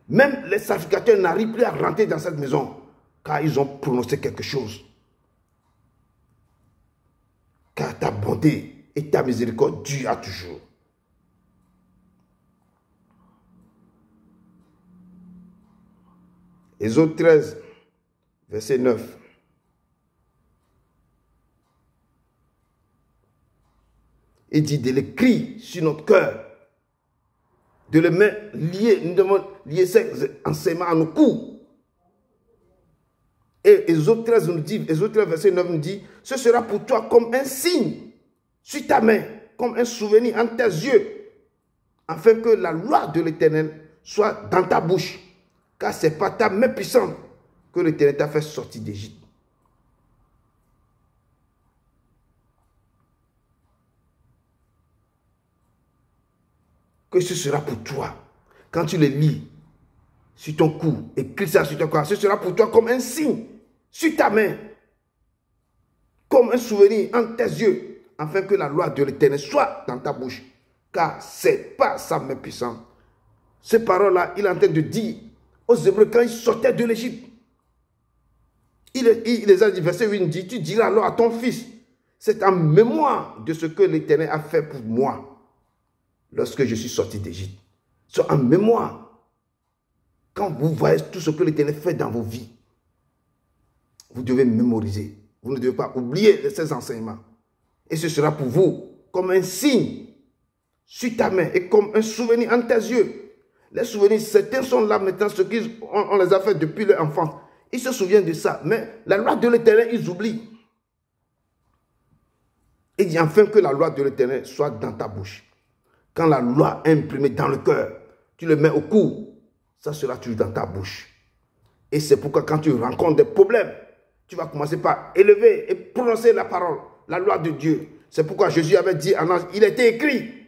Même les sacrificateurs n'arrivent plus à rentrer dans cette maison, car ils ont prononcé quelque chose. Car ta bonté et ta miséricorde durent à toujours. Exode 13, verset 9. Il dit de l'écrire sur notre cœur, de le mettre lié, nous devons lier ces enseignements à nos coups. Et Exode 13 nous dit, Exode 13, verset 9 nous dit, ce sera pour toi comme un signe sur ta main, comme un souvenir entre tes yeux, afin que la loi de l'Éternel soit dans ta bouche. Car ce n'est pas ta main puissante que l'Éternel t'a fait sortir d'Égypte. Que ce sera pour toi. Quand tu le lis sur ton cou, écris ça sur ton corps, ce sera pour toi comme un signe sur ta main, comme un souvenir entre tes yeux, afin que la loi de l'Éternel soit dans ta bouche. Car ce n'est pas sa main puissante. Ces paroles-là, il est en train de dire aux Hébreux quand ils sortaient de l'Égypte. Il les a dit, verset 8, il dit, tu diras alors à ton fils, c'est en mémoire de ce que l'Éternel a fait pour moi lorsque je suis sorti d'Égypte. C'est en mémoire. Quand vous voyez tout ce que l'Éternel fait dans vos vies, vous devez mémoriser. Vous ne devez pas oublier ces enseignements. Et ce sera pour vous comme un signe sur ta main et comme un souvenir entre tes yeux. Les souvenirs, certains sont là maintenant, ceux qui on les a fait depuis leur enfance. Ils se souviennent de ça. Mais la loi de l'Éternel, ils oublient. Il dit enfin que la loi de l'Éternel soit dans ta bouche. Quand la loi est imprimée dans le cœur, tu le mets au cou, ça sera toujours dans ta bouche. Et c'est pourquoi quand tu rencontres des problèmes, tu vas commencer par élever et prononcer la parole, la loi de Dieu. C'est pourquoi Jésus avait dit à l'ange, il a été écrit.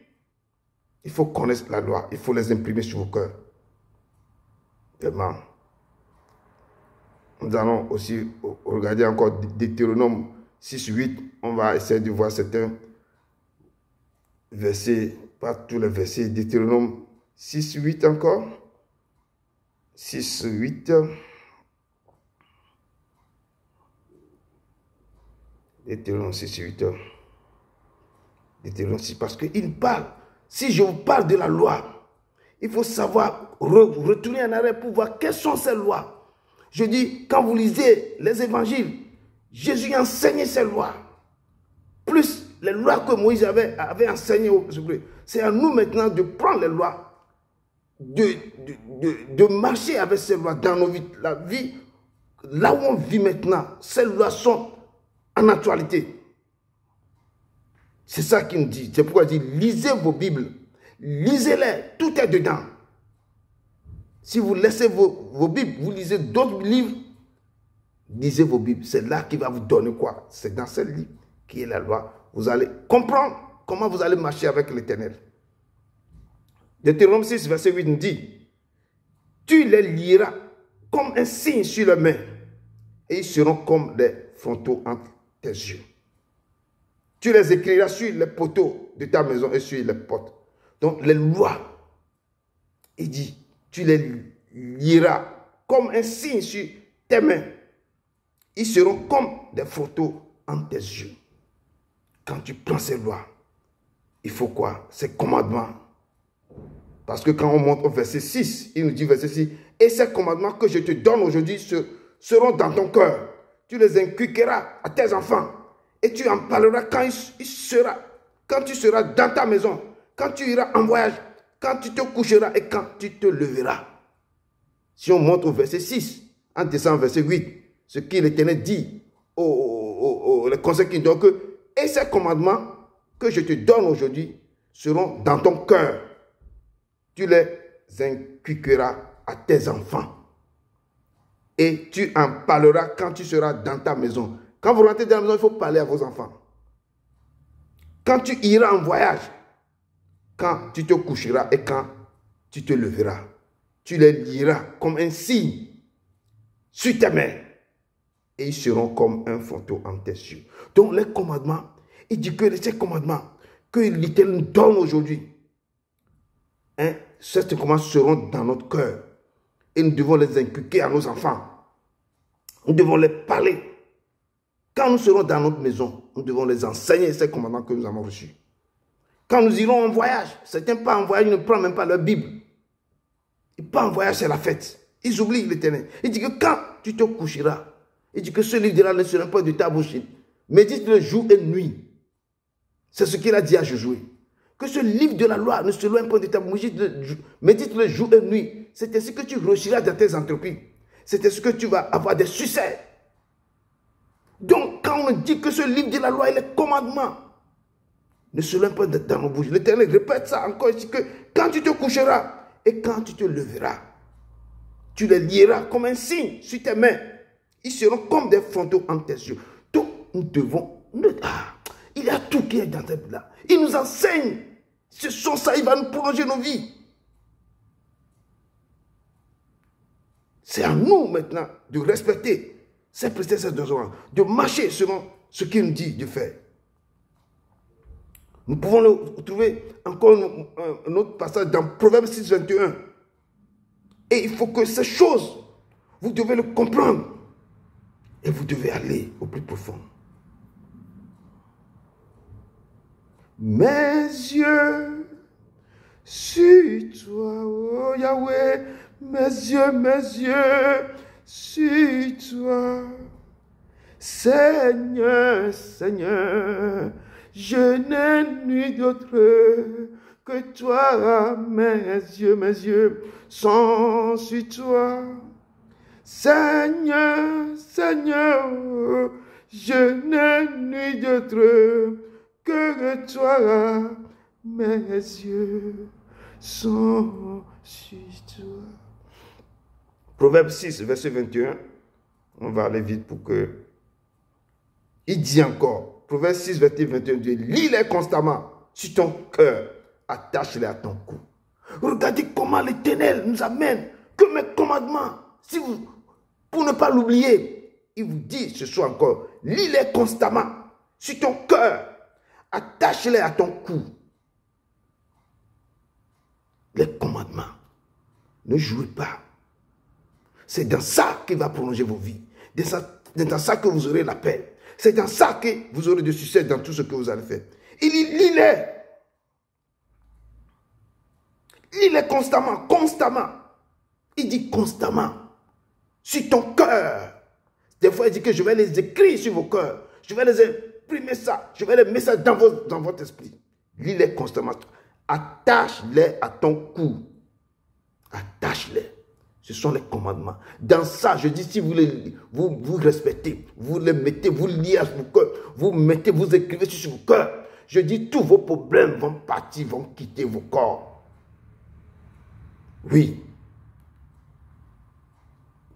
Il faut connaître la loi, il faut les imprimer sur vos cœurs. Vraiment. Nous allons aussi regarder encore Deutéronome 6, 8. On va essayer de voir certains versets, pas tous les versets. Deutéronome 6, 8 encore. 6, 8. Deutéronome 6, 8. Deutéronome 6, parce qu'il parle. Si je vous parle de la loi, il faut savoir retourner en arrière pour voir quelles sont ces lois. Je dis, quand vous lisez les évangiles, Jésus enseignait ces lois. Plus les lois que Moïse avait enseignées. C'est à nous maintenant de prendre les lois, de marcher avec ces lois dans nos vies. La vie, là où on vit maintenant, ces lois sont en actualité. C'est ça qu'il nous dit. C'est pourquoi il dit, lisez vos Bibles. Lisez-les. Tout est dedans. Si vous laissez vos Bibles, vous lisez d'autres livres, lisez vos Bibles. C'est là qu'il va vous donner quoi? C'est dans ce livre qui est la loi. Vous allez comprendre comment vous allez marcher avec l'Éternel. Deutéronome 6, verset 8 nous dit, tu les lieras comme un signe sur les mains et ils seront comme des frontaux entre tes yeux. Tu les écriras sur les poteaux de ta maison et sur les portes. Donc les lois, il dit, tu les lieras comme un signe sur tes mains. Ils seront comme des photos entre tes yeux. Quand tu prends ces lois, il faut quoi? Ces commandements. Parce que quand on monte au verset 6, il nous dit verset 6, et ces commandements que je te donne aujourd'hui seront dans ton cœur. Tu les inculqueras à tes enfants. Et tu en parleras quand tu seras dans ta maison, quand tu iras en voyage, quand tu te coucheras et quand tu te leveras. Si on monte au verset 6, en descendant au verset 8, ce qu'il l'Éternel dit, les conseils qu'il donne, que, et ces commandements que je te donne aujourd'hui seront dans ton cœur. Tu les inculqueras à tes enfants. Et tu en parleras quand tu seras dans ta maison. Quand vous rentrez dans la maison, il faut parler à vos enfants. Quand tu iras en voyage, quand tu te coucheras et quand tu te leveras, tu les lieras comme un signe sur tes mains et ils seront comme un fantôme en tes yeux. Donc les commandements, il dit que ces commandements que l'Éternel nous donne aujourd'hui, ces commandements seront dans notre cœur et nous devons les inculquer à nos enfants. Nous devons les parler. Quand nous serons dans notre maison, nous devons les enseigner ces commandements que nous avons reçus. Quand nous irons en voyage, certains pas en voyage, ils ne prennent même pas leur Bible. Ils partent en voyage, c'est la fête. Ils oublient l'Éternel. Il dit que quand tu te coucheras, il dit que ce livre-là ne sera pas de ta bouche. Médite-le jour et nuit. C'est ce qu'il a dit à Josué. Que ce livre de la loi ne se loin pas de ta bouche. Médite-le jour et nuit. C'est ainsi que tu réussiras dans tes entreprises. C'est ainsi que tu vas avoir des succès. Donc, quand on dit que ce livre de la loi et les commandements ne se loin pas dans nos bouches, l'Éternel répète ça encore ici, que quand tu te coucheras et quand tu te leveras, tu les lieras comme un signe sur tes mains. Ils seront comme des fantômes entre tes yeux. Donc, nous devons... il y a tout qui est dans cette là. Il nous enseigne. Ce sont ça, il va nous prolonger nos vies. C'est à nous maintenant de respecter ces préceptes, ces ordonnances, de marcher selon ce qu'il nous dit de faire. Nous pouvons le trouver encore un autre passage dans Proverbe 6, 21. Et il faut que ces choses, vous devez le comprendre. Et vous devez aller au plus profond. Mes yeux sur toi, oh Yahweh, mes yeux sur toi. Seigneur, Seigneur, je n'ai nul d'autre que toi. Mes yeux sont sur toi. Seigneur, Seigneur, je n'ai nul d'autre que toi. Mes yeux sont sur toi. Proverbe 6, verset 21. On va aller vite pour que... Il dit encore, Proverbe 6, verset 21, lis-les constamment sur ton cœur, attache-les à ton cou. Regardez comment l'Éternel nous amène, que mes commandements, si vous, pour ne pas l'oublier, il vous dit ce soir encore, lis-les constamment sur ton cœur, attache-les à ton cou. Les commandements, ne jouez pas. C'est dans ça qu'il va prolonger vos vies. C'est dans ça que vous aurez la paix. C'est dans ça que vous aurez du succès dans tout ce que vous allez faire. Il dit, lis-les. Lis-les constamment, constamment. Il dit constamment. Sur ton cœur. Des fois, il dit que je vais les écrire sur vos cœurs. Je vais les imprimer ça. Je vais les mettre ça dans votre esprit. Lis-les constamment. Attache-les à ton cou. Attache-les. Ce sont les commandements. Dans ça, je dis, si vous respectez, vous les mettez, vous liez à vos cœurs, vous mettez, vous écrivez sur vos cœurs. Je dis, tous vos problèmes vont partir, vont quitter vos corps. Oui.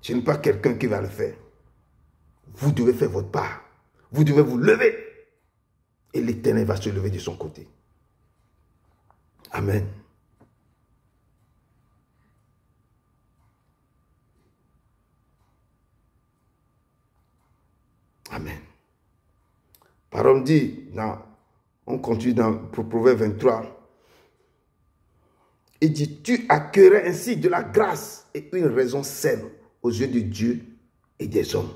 Ce n'est pas quelqu'un qui va le faire. Vous devez faire votre part. Vous devez vous lever. Et l'Éternel va se lever de son côté. Amen. Amen. Parole dit, on continue dans Proverbe 23. Il dit, tu accueilleras ainsi de la grâce et une raison saine aux yeux de Dieu et des hommes.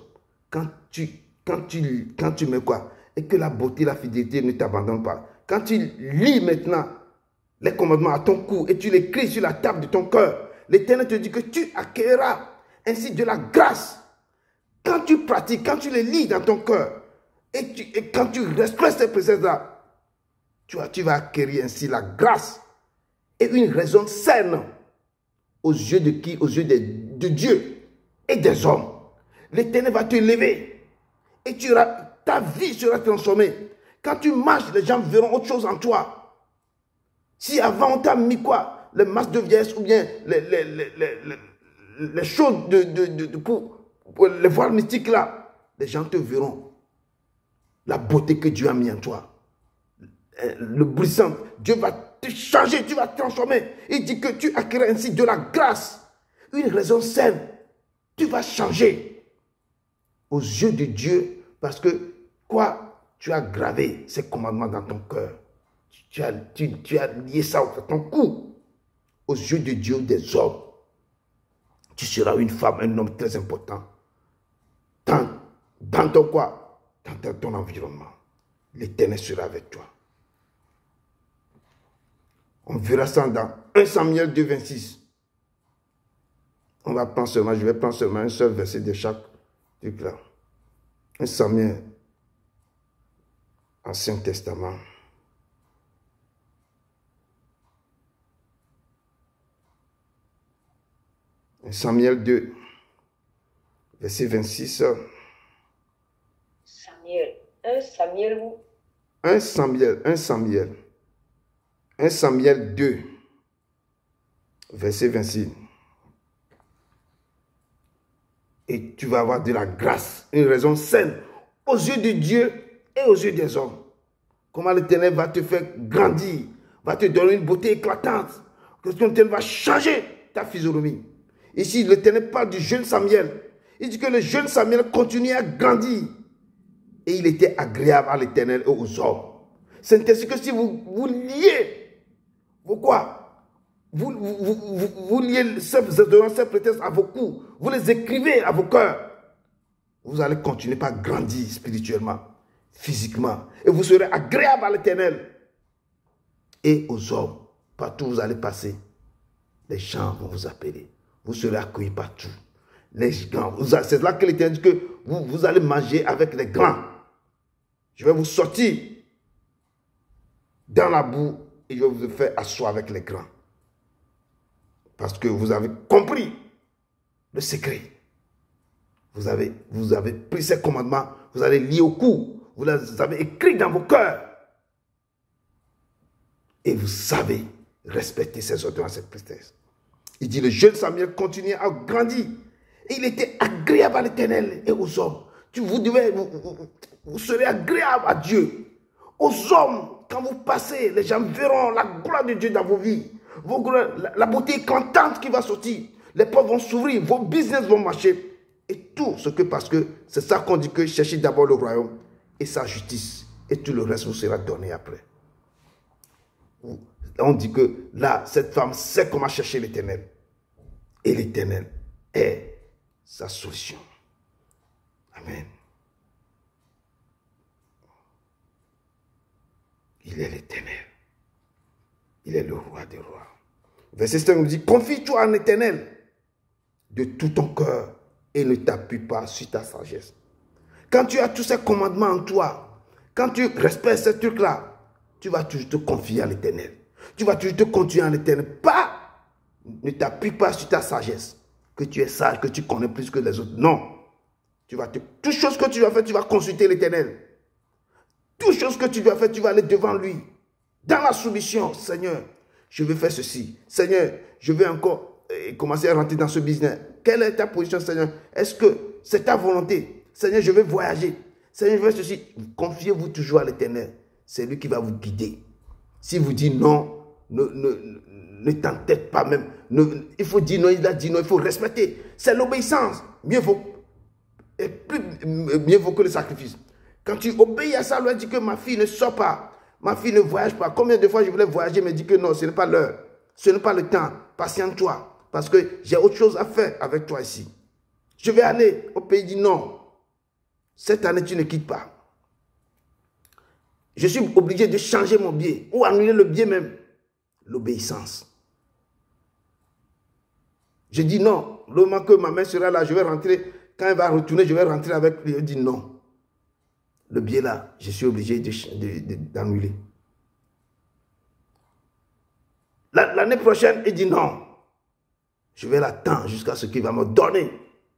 Quand tu mets quoi? Et que la beauté, la fidélité ne t'abandonnent pas. Quand tu lis maintenant les commandements à ton cou et tu l'écris sur la table de ton cœur, l'Éternel te dit que tu accueilleras ainsi de la grâce. Quand tu pratiques, quand tu les lis dans ton cœur, et quand tu respectes ces préceptes-là, tu vas acquérir ainsi la grâce et une raison saine aux yeux de qui? Aux yeux de Dieu et des hommes. L'Éternel va te lever et ta vie sera transformée. Quand tu marches, les gens verront autre chose en toi. Si avant on t'a mis quoi? Les masques de vieillesse ou bien les choses pour les voiles mystiques là, les gens te verront. La beauté que Dieu a mis en toi. Le bruissant, Dieu va te changer, tu vas te transformer. Il dit que tu acquéras ainsi de la grâce, une raison saine. Tu vas changer aux yeux de Dieu parce que quoi? Tu as gravé ces commandements dans ton cœur. Tu as lié ça à ton cou. Aux yeux de Dieu, des hommes. Tu seras une femme, un homme très important. Dans ton quoi? Dans ton environnement. L'Éternel sera avec toi. On verra ça dans 1 Samuel 2, 26. On va prendre seulement, je vais prendre seulement un seul verset de chaque truc là. 1 Samuel, Ancien Testament. Samuel 2, verset 26. Samuel. 1 Samuel où? 1 Samuel 2, verset 26. Et tu vas avoir de la grâce, une raison saine aux yeux de Dieu et aux yeux des hommes. Comment l'Éternel va te faire grandir, va te donner une beauté éclatante. Que l'Éternel va changer ta physionomie. Ici, l'Éternel parle du jeune Samuel. Il dit que le jeune Samuel continuait à grandir. Et il était agréable à l'Éternel et aux hommes. C'est ainsi que si vous liez, vous quoi? Vous liez ces prétextes à vos coups, vous les écrivez à vos cœurs, vous allez continuer par grandir spirituellement, physiquement. Et vous serez agréable à l'Éternel et aux hommes. Partout où vous allez passer, les gens vont vous appeler. Vous serez accueillis partout. Les grands, c'est là que l'Éternel dit que vous allez manger avec les grands. Je vais vous sortir dans la boue et je vais vous faire asseoir avec les grands. Parce que vous avez compris le secret. Vous avez pris ces commandements, vous allez lier au cou, vous les avez écrits dans vos cœurs. Et vous savez respecter ces ordonnances, ces préceptes. Il dit, le jeune Samuel continuait à grandir. Et il était agréable à l'Éternel et aux hommes. Vous serez agréable à Dieu. Aux hommes, quand vous passez, les gens verront la gloire de Dieu dans vos vies. La beauté éclatante qui va sortir. Les portes vont s'ouvrir, vos business vont marcher. Et tout ce que, parce que c'est ça qu'on dit que cherchez d'abord le royaume et sa justice. Et tout le reste vous sera donné après. On dit que là, cette femme sait comment chercher l'Éternel. Et l'Éternel est sa solution. Amen. Il est l'Éternel. Il est le roi des rois. Verset 5 nous dit, confie-toi en l'Éternel de tout ton cœur et ne t'appuie pas sur ta sagesse. Quand tu as tous ces commandements en toi, quand tu respectes ces trucs-là, tu vas toujours te confier à l'Éternel. Tu vas toujours te confier en l'Éternel. Ne t'appuie pas sur ta sagesse. Que tu es sage, que tu connais plus que les autres. Non. Toute chose que tu vas faire, tu vas consulter l'Éternel. Toutes choses que tu dois faire, tu vas aller devant lui. Dans la soumission, Seigneur, je veux faire ceci. Seigneur, je veux encore commencer à rentrer dans ce business. Quelle est ta position, Seigneur? Est-ce que c'est ta volonté? Seigneur, je veux voyager. Seigneur, je veux ceci. Confiez-vous toujours à l'Éternel. C'est lui qui va vous guider. Si vous dites non, ne t'entête pas même. Il faut dire non, il a dit non, il faut respecter. C'est l'obéissance. Mieux vaut que le sacrifice. Quand tu obéis à ça, on dit que ma fille ne sort pas. Ma fille ne voyage pas. Combien de fois je voulais voyager, mais dit que non, ce n'est pas l'heure. Ce n'est pas le temps. Patiente-toi. Parce que j'ai autre chose à faire avec toi ici. Je vais aller au pays, dit non. Cette année, tu ne quittes pas. Je suis obligé de changer mon billet ou annuler le billet même. L'obéissance. Je dis non. Le moment que ma mère sera là, je vais rentrer. Quand elle va retourner, je vais rentrer avec lui. Je dis non. Le billet là, je suis obligé d'annuler. L'année prochaine, il dit non. Je vais l'attendre jusqu'à ce qu'il va me donner.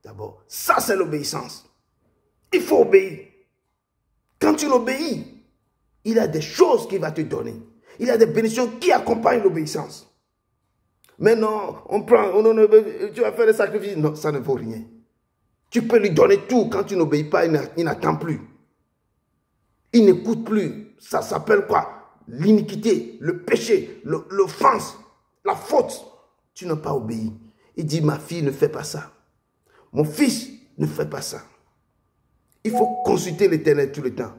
D'abord, ça c'est l'obéissance. Il faut obéir. Quand tu l'obéis, il y a des choses qu'il va te donner. Il y a des bénédictions qui accompagnent l'obéissance. Mais non, tu vas faire des sacrifices. Non, ça ne vaut rien. Tu peux lui donner tout. Quand tu n'obéis pas, il n'attend plus. Il n'écoute plus. Ça s'appelle quoi? L'iniquité, le péché, l'offense, la faute. Tu n'as pas obéi. Il dit, ma fille ne fait pas ça. Mon fils ne fait pas ça. Il faut consulter l'Éternel tout le temps.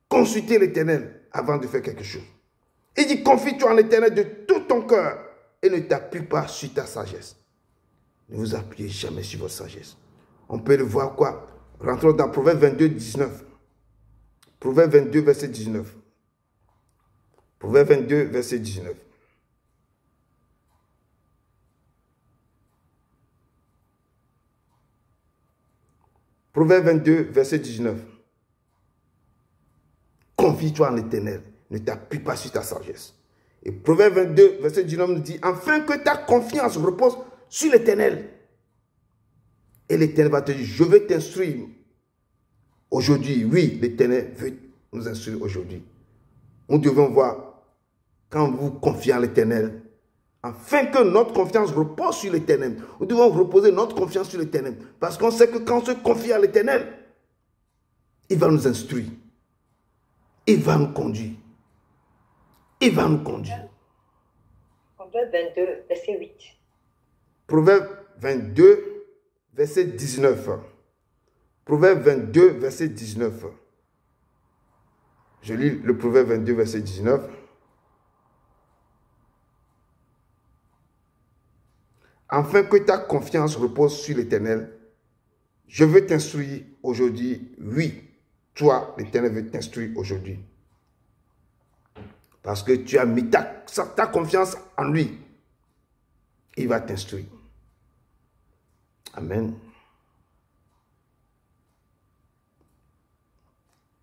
Consulter l'Éternel avant de faire quelque chose. Il dit, confie-toi en l'Éternel de tout ton cœur et ne t'appuie pas sur ta sagesse. Ne vous appuyez jamais sur votre sagesse. On peut le voir quoi? Rentrons dans Proverbe 22, 19. Proverbe 22, verset 19. Proverbe 22, verset 19. Proverbe 22, verset 19. Confie-toi en l'Éternel, ne t'appuie pas sur ta sagesse. Et Proverbe 22, verset 19 nous dit, afin que ta confiance repose sur l'Éternel. Et l'Éternel va te dire, je veux t'instruire aujourd'hui. Oui, l'Éternel veut nous instruire aujourd'hui. Nous devons voir, quand vous confiez en l'Éternel, afin que notre confiance repose sur l'Éternel. Nous devons reposer notre confiance sur l'Éternel. Parce qu'on sait que quand on se confie à l'Éternel, il va nous instruire. Il va nous conduire. Il va nous conduire. Proverbe 22, verset 8. Proverbe 22, verset 19. Proverbe 22, verset 19. Je lis le Proverbe 22, verset 19. Afin que ta confiance repose sur l'Éternel, je veux t'instruire aujourd'hui. Oui, toi, l'Éternel veut t'instruire aujourd'hui. Parce que tu as mis ta confiance en lui. Il va t'instruire. Amen.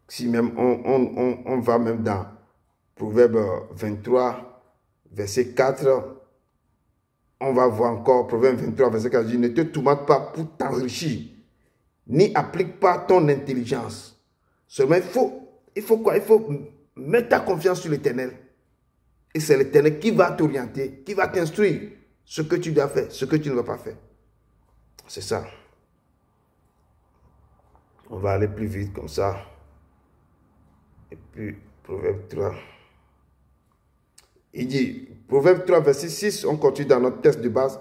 Si même on va même dans Proverbe 23, verset 4, on va voir encore Proverbe 23, verset 4, dit, ne te tourmente pas pour t'enrichir, ni applique pas ton intelligence. Seulement, il faut quoi? Il faut mettre ta confiance sur l'Éternel. Et c'est l'Éternel qui va t'orienter, qui va t'instruire ce que tu dois faire, ce que tu ne vas pas faire. C'est ça. On va aller plus vite comme ça. Et puis, Proverbe 3. Il dit, Proverbe 3, verset 6, on continue dans notre texte de base.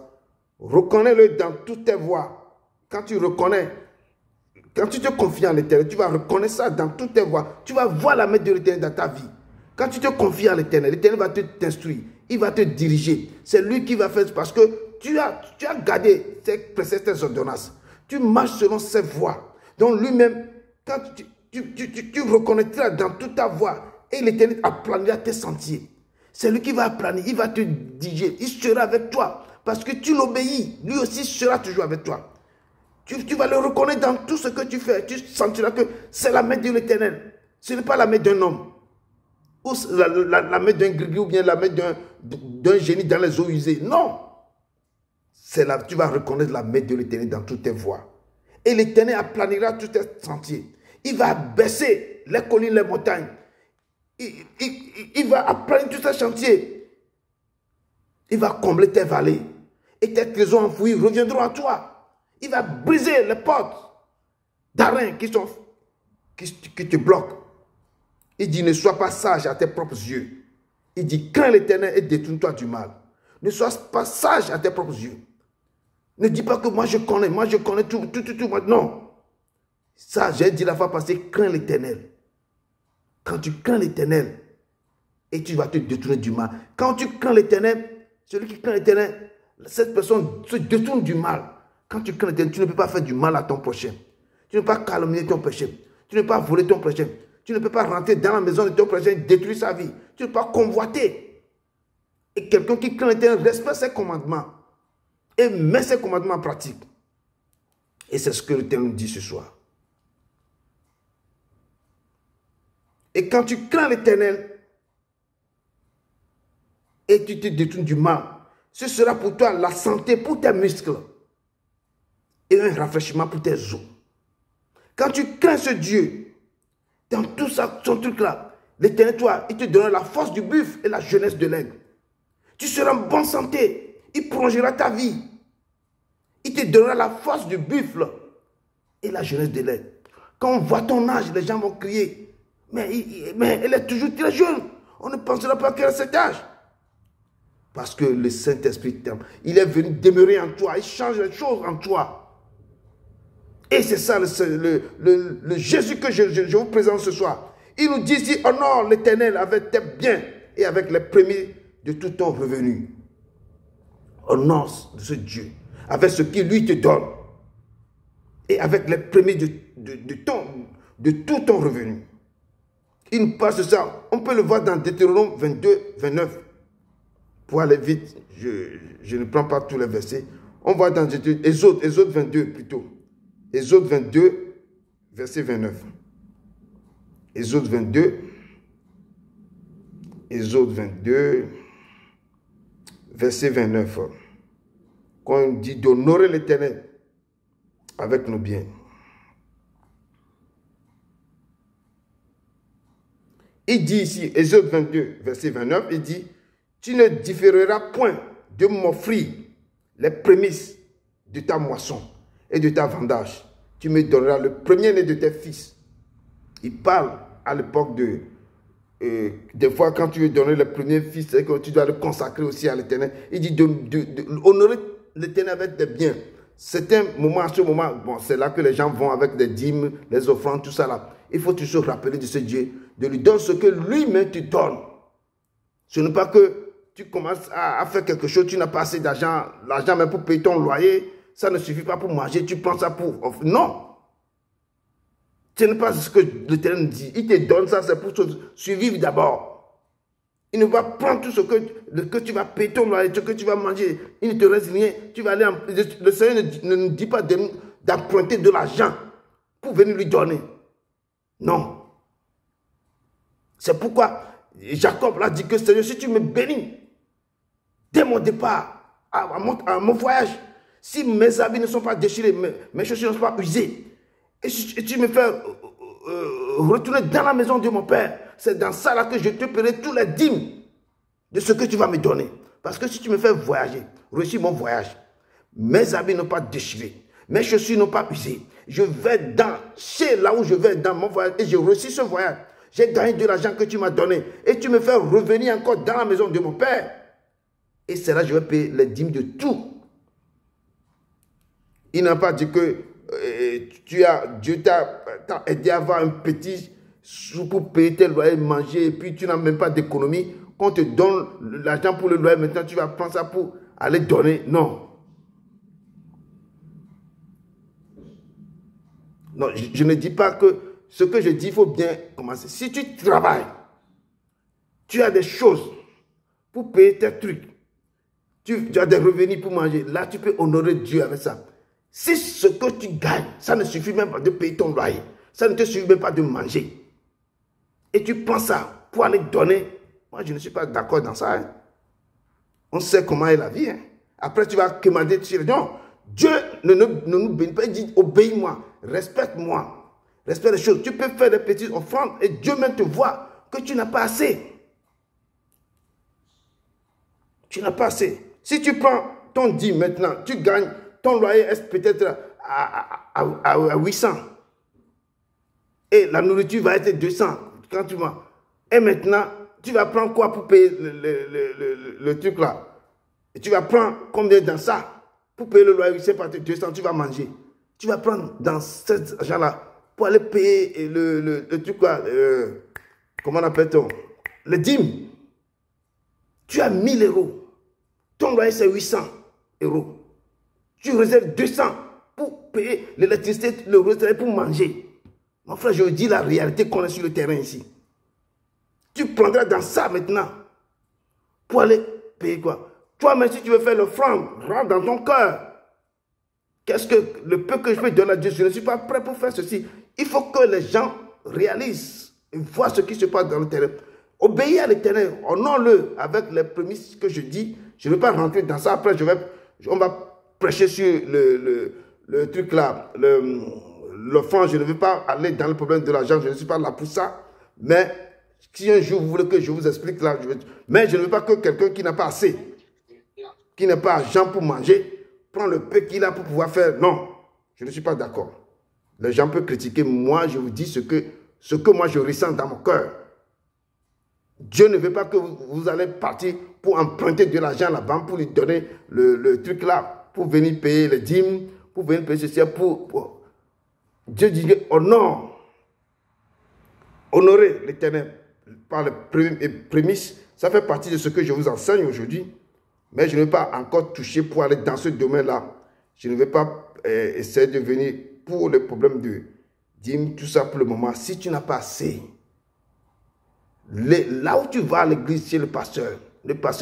Reconnais-le dans toutes tes voies. Quand tu reconnais, quand tu te confies en l'Éternel, tu vas reconnaître ça dans toutes tes voies. Tu vas voir la main de l'Éternel dans ta vie. Quand tu te confies en l'Éternel, l'Éternel va t'instruire. Il va te diriger. C'est lui qui va faire parce que tu as gardé tes préceptes, tes ordonnances. Tu marches selon ses voies. Donc lui-même, quand tu reconnaîtras dans toute ta voie et l'Éternel aplanira tes sentiers. C'est lui qui va aplanir, il va te diriger, il sera avec toi. Parce que tu l'obéis, lui aussi sera toujours avec toi. Tu vas le reconnaître dans tout ce que tu fais. Tu sentiras que c'est la main de l'Éternel. Ce n'est pas la main d'un homme. Ou la main d'un grigri ou bien la main d'un génie dans les eaux usées. Non. Tu vas reconnaître la main de l'Éternel dans toutes tes voies. Et l'Éternel aplanira tous tes sentiers. Il va baisser les collines, les montagnes. Il va apprendre tout ce chantier. Il va combler tes vallées. Et tes trésors enfouis reviendront à toi. Il va briser les portes d'arènes qui te bloquent. Il dit, ne sois pas sage à tes propres yeux. Il dit, crains l'Éternel et détourne-toi du mal. Ne sois pas sage à tes propres yeux. Ne dis pas que moi je connais tout. Non. Ça, j'ai dit la fois passée, crains l'Éternel. Quand tu crains l'Éternel, et tu vas te détourner du mal. Quand tu crains l'Éternel, celui qui craint l'Éternel, cette personne se détourne du mal. Quand tu crains l'Éternel, tu ne peux pas faire du mal à ton prochain. Tu ne peux pas calomnier ton prochain. Tu ne peux pas voler ton prochain. Tu ne peux pas rentrer dans la maison de ton prochain et détruire sa vie. Tu ne peux pas convoiter. Et quelqu'un qui craint l'Éternel respecte ses commandements et met ses commandements en pratique. Et c'est ce que l'Éternel nous dit ce soir. Et quand tu crains l'Éternel et tu te détournes du mal, ce sera pour toi la santé pour tes muscles et un rafraîchissement pour tes os. Quand tu crains ce Dieu, dans tout ça, son truc là, l'Éternel, toi, il te donnera la force du buffle et la jeunesse de l'aigle. Tu seras en bonne santé. Il prolongera ta vie. Il te donnera la force du buffle et la jeunesse de l'aigle. Quand on voit ton âge, les gens vont crier, mais elle est toujours très jeune. On ne pensera pas qu'elle a cet âge. Parce que le Saint-Esprit t'aime. Il est venu demeurer en toi. Il change les choses en toi. Et c'est ça le Jésus que je vous présente ce soir. Il nous dit ici, honore l'Éternel avec tes biens et avec les premiers de tout ton revenu. Honore ce Dieu avec ce qu'il lui te donne et avec les premiers de tout ton revenu. Il nous parle de ça. On peut le voir dans Deutéronome 22, 29. Pour aller vite, je ne prends pas tous les versets. On voit dans Exode 22 plutôt. Exode 22, verset 29. Exode 22, verset 29. Quand on dit d'honorer l'Éternel avec nos biens. Il dit ici, Exode 22, verset 29, il dit, tu ne différeras point de m'offrir les prémices de ta moisson et de ta vendage. Tu me donneras le premier-né de tes fils. Il parle à l'époque des fois quand tu veux donner le premier fils, c'est que tu dois le consacrer aussi à l'Éternel. Il dit d'honorer l'Éternel avec des biens. C'est un moment, à ce moment, bon, c'est là que les gens vont avec des dîmes, les offrandes, tout ça là. Il faut toujours se rappeler de ce Dieu, de lui donner ce que lui-même te donne. Ce n'est pas que tu commences à faire quelque chose, tu n'as pas assez d'argent, l'argent même pour payer ton loyer, ça ne suffit pas pour manger, tu prends ça pour offrir. Non. Ce n'est pas ce que l'Éternel dit. Il te donne ça, c'est pour survivre d'abord. Il ne va prendre tout ce que tu vas payer ton loyer, ce que tu vas manger. Il ne te reste rien. Tu vas aller le Seigneur ne nous dit pas d'emprunter de l'argent pour venir lui donner. Non. C'est pourquoi Jacob l'a dit que Seigneur, si tu me bénis, dès mon départ, à mon voyage, si mes habits ne sont pas déchirés, mes chaussures ne sont pas usées, et tu me fais retourner dans la maison de mon père, c'est dans ça là que je te paierai tous les dîmes de ce que tu vas me donner. Parce que si tu me fais voyager, réussir mon voyage, mes habits n'ont pas déchirés, mes chaussures n'ont pas usées, je vais chez là où je vais dans mon voyage et je réussis ce voyage. J'ai gagné de l'argent que tu m'as donné et tu me fais revenir encore dans la maison de mon père. Et c'est là que je vais payer les dîmes de tout. Il n'a pas dit que Dieu t'a aidé à avoir un petit sou pour payer tes loyers, manger, et puis tu n'as même pas d'économie. Quand on te donne l'argent pour le loyer, maintenant tu vas prendre ça pour aller donner. Non. Non, je ne dis pas que ce que je dis, il faut bien commencer. Si tu travailles, tu as des choses pour payer tes trucs, tu as des revenus pour manger, là tu peux honorer Dieu avec ça. Si ce que tu gagnes, ça ne suffit même pas de payer ton loyer, ça ne te suffit même pas de manger, et tu prends ça pour aller donner, moi je ne suis pas d'accord dans ça. Hein. On sait comment est la vie. Hein. Après tu vas commander, tu dis non, Dieu ne nous bénit pas, il dit obéis-moi, respecte-moi, respecte les choses. Tu peux faire des petites offrandes et Dieu même te voit que tu n'as pas assez. Tu n'as pas assez. Si tu prends ton dîme maintenant, tu gagnes, ton loyer est peut-être à 800. Et la nourriture va être 200 quand tu vas. Et maintenant, tu vas prendre quoi pour payer le truc là? Et tu vas prendre combien dans ça? Pour payer le loyer, c'est pas 200, tu vas manger. Tu vas prendre dans cet argent-là pour aller payer le truc là, comment on appelle-t-on? Le dîme. Tu as 1000 euros. Ton loyer, c'est 800 euros. Tu réserves 200 pour payer l'électricité, le restaurant pour manger. Mon frère, je vous dis la réalité qu'on est sur le terrain ici. Tu prendras dans ça maintenant pour aller payer quoi? Toi-même, si tu veux faire l'offrande, rentre dans ton cœur. Qu'est-ce que le peu que je peux donner à Dieu? Je ne suis pas prêt pour faire ceci. Il faut que les gens réalisent et voient ce qui se passe dans le terrain. Obéis à l'Éternel, honore-le avec les prémices que je dis. Je ne vais pas rentrer dans ça. Après, on va prêcher sur le truc là, l'offrande. Je ne vais pas aller dans le problème de l'argent. Je ne suis pas là pour ça. Mais si un jour vous voulez que je vous explique là, mais je ne veux pas que quelqu'un qui n'a pas assez, qui n'a pas argent pour manger, prend le peu qu'il a pour pouvoir faire. Non, je ne suis pas d'accord. Les gens peuvent critiquer. Moi, je vous dis ce que moi je ressens dans mon cœur. Dieu ne veut pas que vous allez partir pour emprunter de l'argent à la banque, pour lui donner le truc là, pour venir payer les dîmes, pour venir payer ceci, pour... Dieu dit honorer l'Éternel par les prémices. Ça fait partie de ce que je vous enseigne aujourd'hui. Mais je ne vais pas encore toucher pour aller dans ce domaine-là. Je ne vais pas essayer de venir pour les problèmes de dîmes, tout ça pour le moment. Si tu n'as pas assez, là où tu vas à l'église chez le pasteur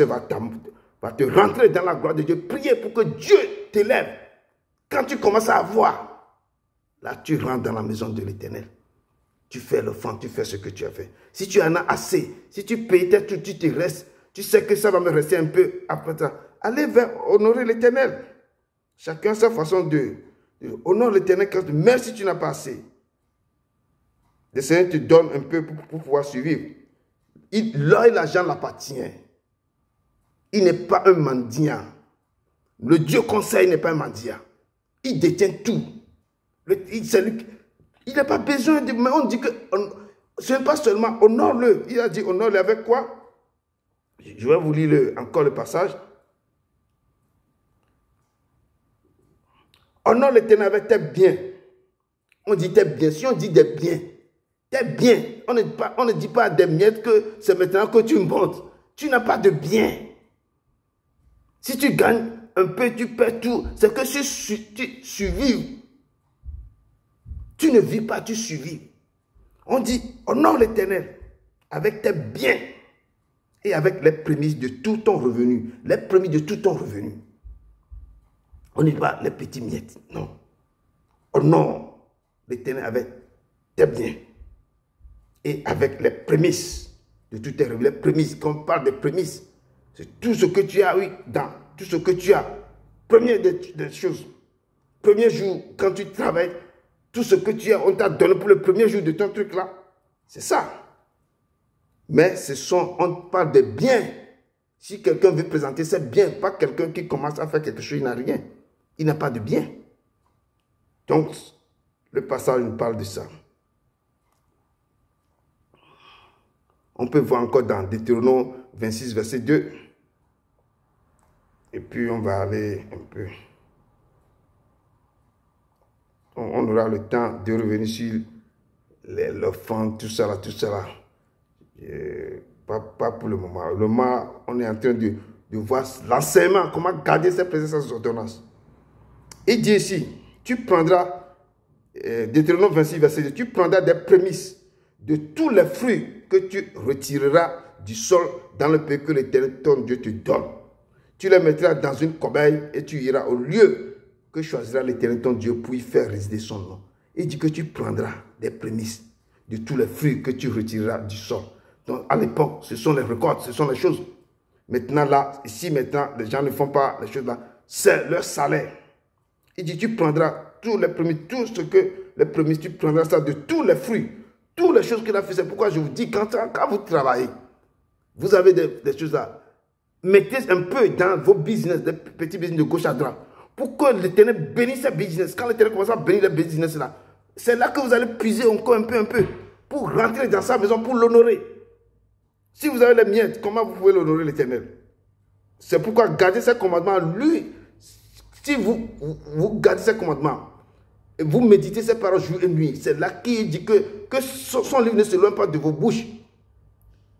va te rentrer dans la gloire de Dieu. Priez pour que Dieu t'élève. Quand tu commences à avoir, là tu rentres dans la maison de l'Éternel. Tu fais l'offrande, tu fais ce que tu as fait. Si tu en as assez, si tu payes tout, tu te restes, tu sais que ça va me rester un peu après ça. Allez vers honorer l'Éternel. Chacun a sa façon de honorer l'Éternel. Même si tu n'as pas assez, le Seigneur te donne un peu pour pouvoir suivre. L'or et l'argent l'appartient. Il n'est pas un mendiant. Le Dieu conseil n'est pas un mendiant. Il détient tout. Il n'a pas besoin de... Mais on dit que... Ce n'est pas seulement honore-le. Il a dit honore-le avec quoi? Je vais vous lire encore le passage. Honore l'Éternel avec tes biens. On dit tes biens. Si on dit des biens, tes biens, on ne dit pas des miettes que c'est maintenant que tu montes. Tu n'as pas de biens. Si tu gagnes un peu, tu perds tout. C'est que si tu survives. Tu ne vis pas, tu survives. On dit honore l'Éternel avec tes biens et avec les prémices de tout ton revenu. Les prémices de tout ton revenu. On ne dit pas les petits miettes. Non. Honore l'Éternel avec tes biens et avec les prémices de tout tes revenus. Les prémices, quand on parle des prémices, c'est tout ce que tu as, oui, dans tout ce que tu as. Première des choses. Premier jour, quand tu travailles, tout ce que tu as, on t'a donné pour le premier jour de ton truc là. C'est ça. Mais on parle de biens. Si quelqu'un veut présenter ses biens, pas quelqu'un qui commence à faire quelque chose, il n'a rien. Il n'a pas de biens. Donc, le passage nous parle de ça. On peut voir encore dans Deutéronome 26, verset 2. Et puis, on va aller un peu... On aura le temps de revenir sur l'offrande, tout ça là. Pas pour le moment. Le moment, on est en train de voir l'enseignement, comment garder ses présences ordonnances. Il dit ici, tu prendras, Deutéronome 26, verset 2, tu prendras des prémices de tous les fruits que tu retireras du sol dans le pays que l'Éternel ton Dieu te donne. Tu les mettras dans une corbeille et tu iras au lieu que choisira l'Éternel ton Dieu pour y faire résider son nom. Il dit que tu prendras des prémices de tous les fruits que tu retireras du sol. Donc à l'époque, ce sont les récoltes, ce sont les choses. Maintenant là, ici maintenant, les gens ne font pas les choses là. C'est leur salaire. Il dit tu prendras tous les prémices, tout ce que les prémices, tu prendras ça de tous les fruits Toutes les choses qu'il a fait, c'est pourquoi je vous dis, quand vous travaillez, vous avez des choses là, mettez un peu dans vos business, des petits business de gauche à droite, pour que l'Éternel bénisse ces business. Quand l'Éternel commence à bénir les business là, c'est là que vous allez puiser encore un peu, pour rentrer dans sa maison, pour l'honorer. Si vous avez les miettes, comment vous pouvez l'honorer l'Éternel? C'est pourquoi gardez ses commandements. Lui, si vous gardez ses commandements, et vous méditez ses paroles jour et nuit, c'est là qu'il dit que son livre ne s'éloigne pas de vos bouches.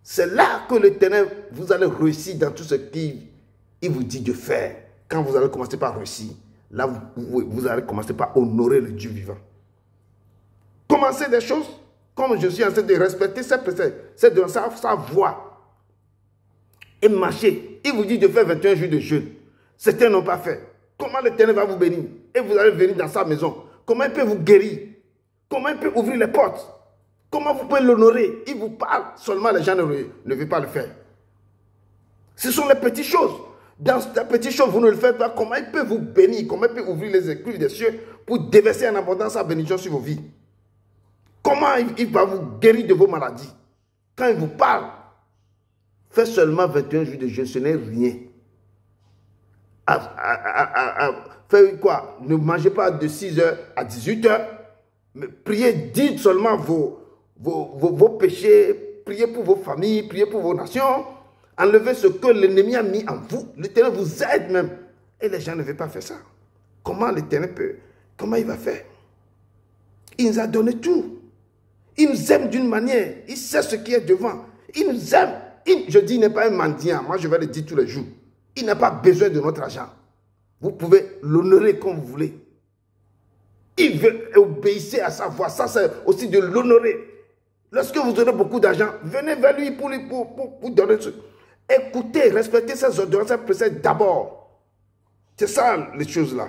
C'est là que l'Éternel, vous allez réussir dans tout ce qu'il vous dit de faire. Quand vous allez commencer par réussir, là vous allez commencer par honorer le Dieu vivant. Commencez des choses comme je suis en train de respecter ses préceptes, c'est dans sa voie. Et marcher. Il vous dit de faire 21 jours de jeûne. Certains n'ont pas fait. Comment l'Éternel va vous bénir? Et vous allez venir dans sa maison. Comment il peut vous guérir? Comment il peut ouvrir les portes? Comment vous pouvez l'honorer? Il vous parle, seulement les gens ne veulent pas le faire. Ce sont les petites choses. Dans ces petites choses, vous ne le faites pas. Comment il peut vous bénir? Comment il peut ouvrir les écluses des cieux pour déverser en abondance sa bénédiction sur vos vies? Comment il va vous guérir de vos maladies? Quand il vous parle, faites seulement 21 jours de jeûne, ce n'est rien. Faites quoi? Ne mangez pas de 6h à 18h. Mais priez, dites seulement vos péchés, priez pour vos familles, priez pour vos nations. Enlevez ce que l'ennemi a mis en vous. L'Éternel vous aide même. Et les gens ne veulent pas faire ça. Comment l'Éternel peut? Comment il va faire? Il nous a donné tout. Il nous aime d'une manière. Il sait ce qui est devant. Il nous aime. Je dis, il n'est pas un mendiant. Moi, je vais le dire tous les jours. Il n'a pas besoin de notre argent. Vous pouvez l'honorer comme vous voulez. Il veut obéir à sa voix. Ça, c'est aussi de l'honorer. Lorsque vous aurez beaucoup d'argent, venez vers lui pour donner ce. Écoutez, respectez ses ordonnances, ses préceptes d'abord. C'est ça, les choses là.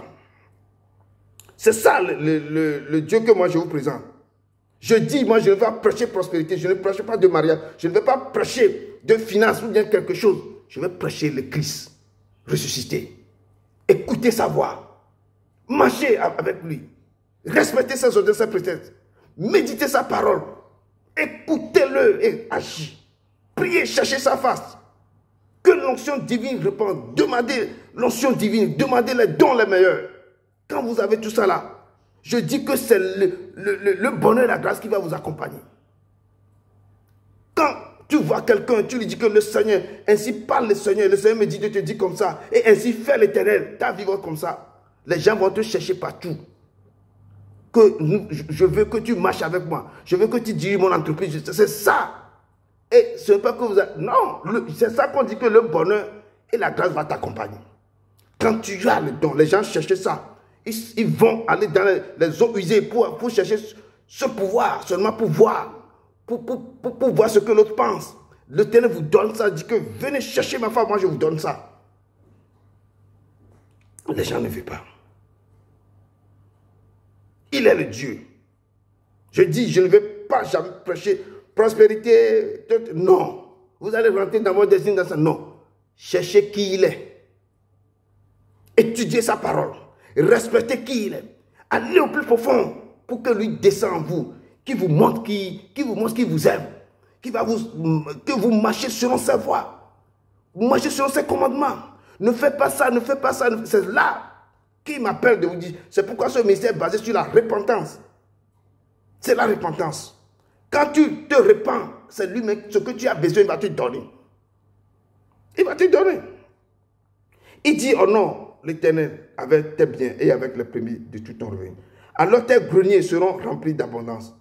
C'est ça, le Dieu que moi je vous présente. Je dis, moi, je ne vais pas prêcher prospérité. Je ne prêche pas de mariage. Je ne vais pas prêcher de finance ou bien quelque chose. Je vais prêcher le Christ ressuscité. Écoutez sa voix. Marchez avec lui. Respectez ses ordres, ses préceptes. Méditez sa parole. Écoutez-le et agissez. Priez, cherchez sa face. Que l'onction divine réponde. Demandez l'onction divine. Demandez les dons les meilleurs. Quand vous avez tout ça là, je dis que c'est le bonheur et la grâce qui va vous accompagner. Quand tu vois quelqu'un, tu lui dis que le Seigneur, ainsi parle le Seigneur me dit de te dire comme ça, et ainsi fait l'Éternel, ta vie va comme ça. Les gens vont te chercher partout. Je veux que tu marches avec moi. Je veux que tu diriges mon entreprise. C'est ça. Et ce n'est pas que vous avez... Non, c'est ça qu'on dit que le bonheur et la grâce vont t'accompagner. Quand tu as le don, les gens cherchent ça. Ils vont aller dans les eaux usées pour chercher ce pouvoir, seulement pour voir. Pour voir ce que l'autre pense. L'Éternel vous donne ça, dit que venez chercher ma femme, moi je vous donne ça. Les gens ne veulent pas. Il est le Dieu. Je dis, je ne vais pas jamais prêcher prospérité. Non. Vous allez rentrer dans votre destin dans ça. Non. Cherchez qui il est. Étudiez sa parole. Respectez qui il est. Allez au plus profond pour que lui descende en vous. Qui vous montre qu'il vous aime. Que vous marchez selon sa voie. Vous marchez selon ses commandements. Ne faites pas ça, ne faites pas ça. C'est là qu'il m'appelle de vous dire. C'est pourquoi ce ministère est basé sur la repentance. C'est la repentance. Quand tu te repens, c'est lui-même, ce que tu as besoin, il va te donner. Il va te donner. Il dit, oh non, l'Éternel, avec tes biens et avec les prémices de tout ton revenu. Alors tes greniers seront remplis d'abondance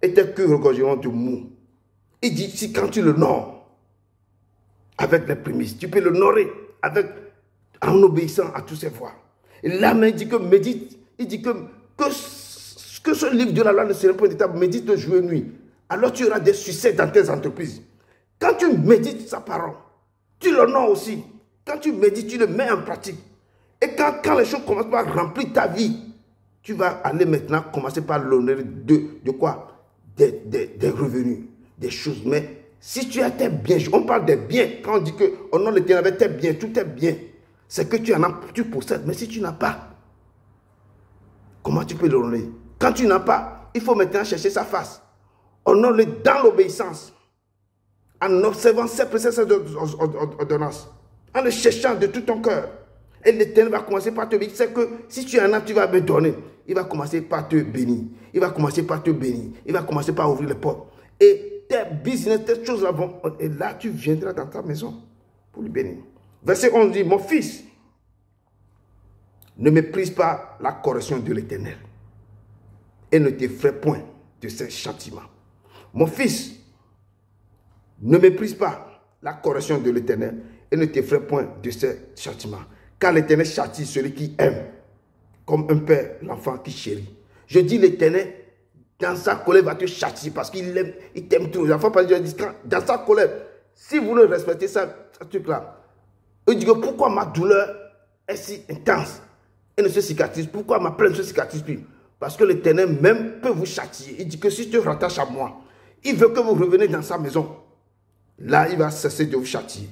et tes queues regorgeront de mou. Il dit, si quand tu l'honores avec les prémices, tu peux l'honorer en obéissant à toutes ses voies. Et là, il dit que médite, il dit que ce livre de la loi ne sera pas d'étape, médite de jour et nuit. Alors tu auras des succès dans tes entreprises. Quand tu médites sa parole, tu l'honores aussi. Quand tu médites, tu le mets en pratique. Et quand les choses commencent par remplir ta vie, tu vas aller maintenant commencer par l'honorer de quoi? Des revenus, des choses. Mais si tu as tes biens, on parle des biens. Quand on dit que au nom de l'Éternel avec tes biens, tout est bien. C'est que tu en as, tu possèdes. Mais si tu n'as pas, comment tu peux l'honorer? Quand tu n'as pas, il faut maintenant chercher sa face. Honore-le dans l'obéissance, en observant ses préceptes et ses ordonnances, en le cherchant de tout ton cœur. Et l'Éternel va commencer par te bénir. C'est que si tu en as, tu vas me donner. Il va commencer par te bénir. Il va commencer par te bénir. Il va commencer par ouvrir les portes. Et tes business, tes choses là vont. Et là, tu viendras dans ta maison pour lui bénir. Verset 11 dit, mon fils, ne méprise pas la correction de l'Éternel et ne t'effraie point de ses châtiments. Mon fils, ne méprise pas la correction de l'Éternel et ne t'effraie point de ses châtiments. Car l'Éternel châtie celui qui aime, comme un père l'enfant qui chérit. Je dis l'Éternel, dans sa colère, va te châtier parce qu'il aime, il t'aime trop. Les enfants, dans sa colère, si vous ne respectez ça, ce truc-là, il dit que pourquoi ma douleur est si intense et ne se cicatrise? Pourquoi ma plaie ne se cicatrise plus? Parce que l'Éternel même peut vous châtier. Il dit que si tu te rattaches à moi, il veut que vous reveniez dans sa maison. Là, il va cesser de vous châtier.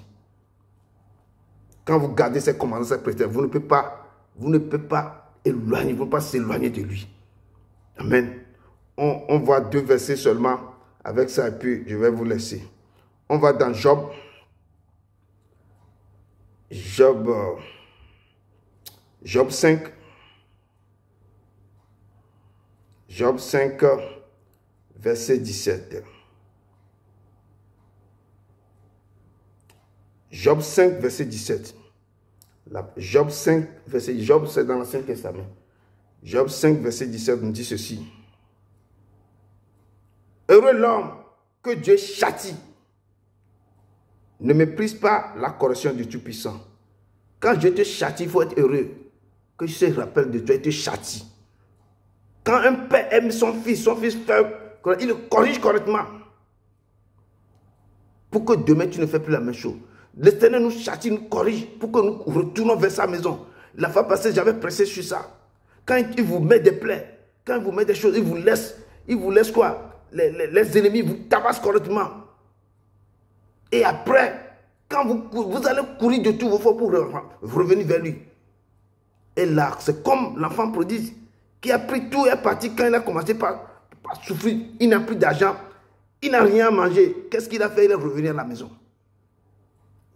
Quand vous gardez ses commandements, ses préceptes, vous ne pouvez pas éloigner, vous ne pouvez pas s'éloigner de lui. Amen. On voit 2 versets seulement avec ça et puis je vais vous laisser. On va dans Job. Job 5. Job 5, verset 17. Job 5, verset 17. Job 5, verset 17. Job, c'est dans l'Ancien Testament. Job 5, verset 17 nous dit ceci. Heureux l'homme que Dieu châtie. Ne méprise pas la correction du Tout-Puissant. Quand Dieu te châtie, il faut être heureux. Que je se rappelle de toi et te châtie. Quand un père aime son fils fait, il le corrige correctement. Pour que demain tu ne fais plus la même chose. L'Éternel nous châtie, nous corrige pour que nous retournons vers sa maison. La fois passée, j'avais pressé sur ça. Quand il vous met des plaies, quand il vous met des choses, il vous laisse quoi? Les ennemis vous tabassent correctement. Et après, quand vous allez courir de tout vos forces pour revenir vers lui. Et là, c'est comme l'enfant prodigue qui a pris tout et est parti quand il a commencé par souffrir. Il n'a plus d'argent, il n'a rien à manger. Qu'est-ce qu'il a fait? Il est revenu à la maison.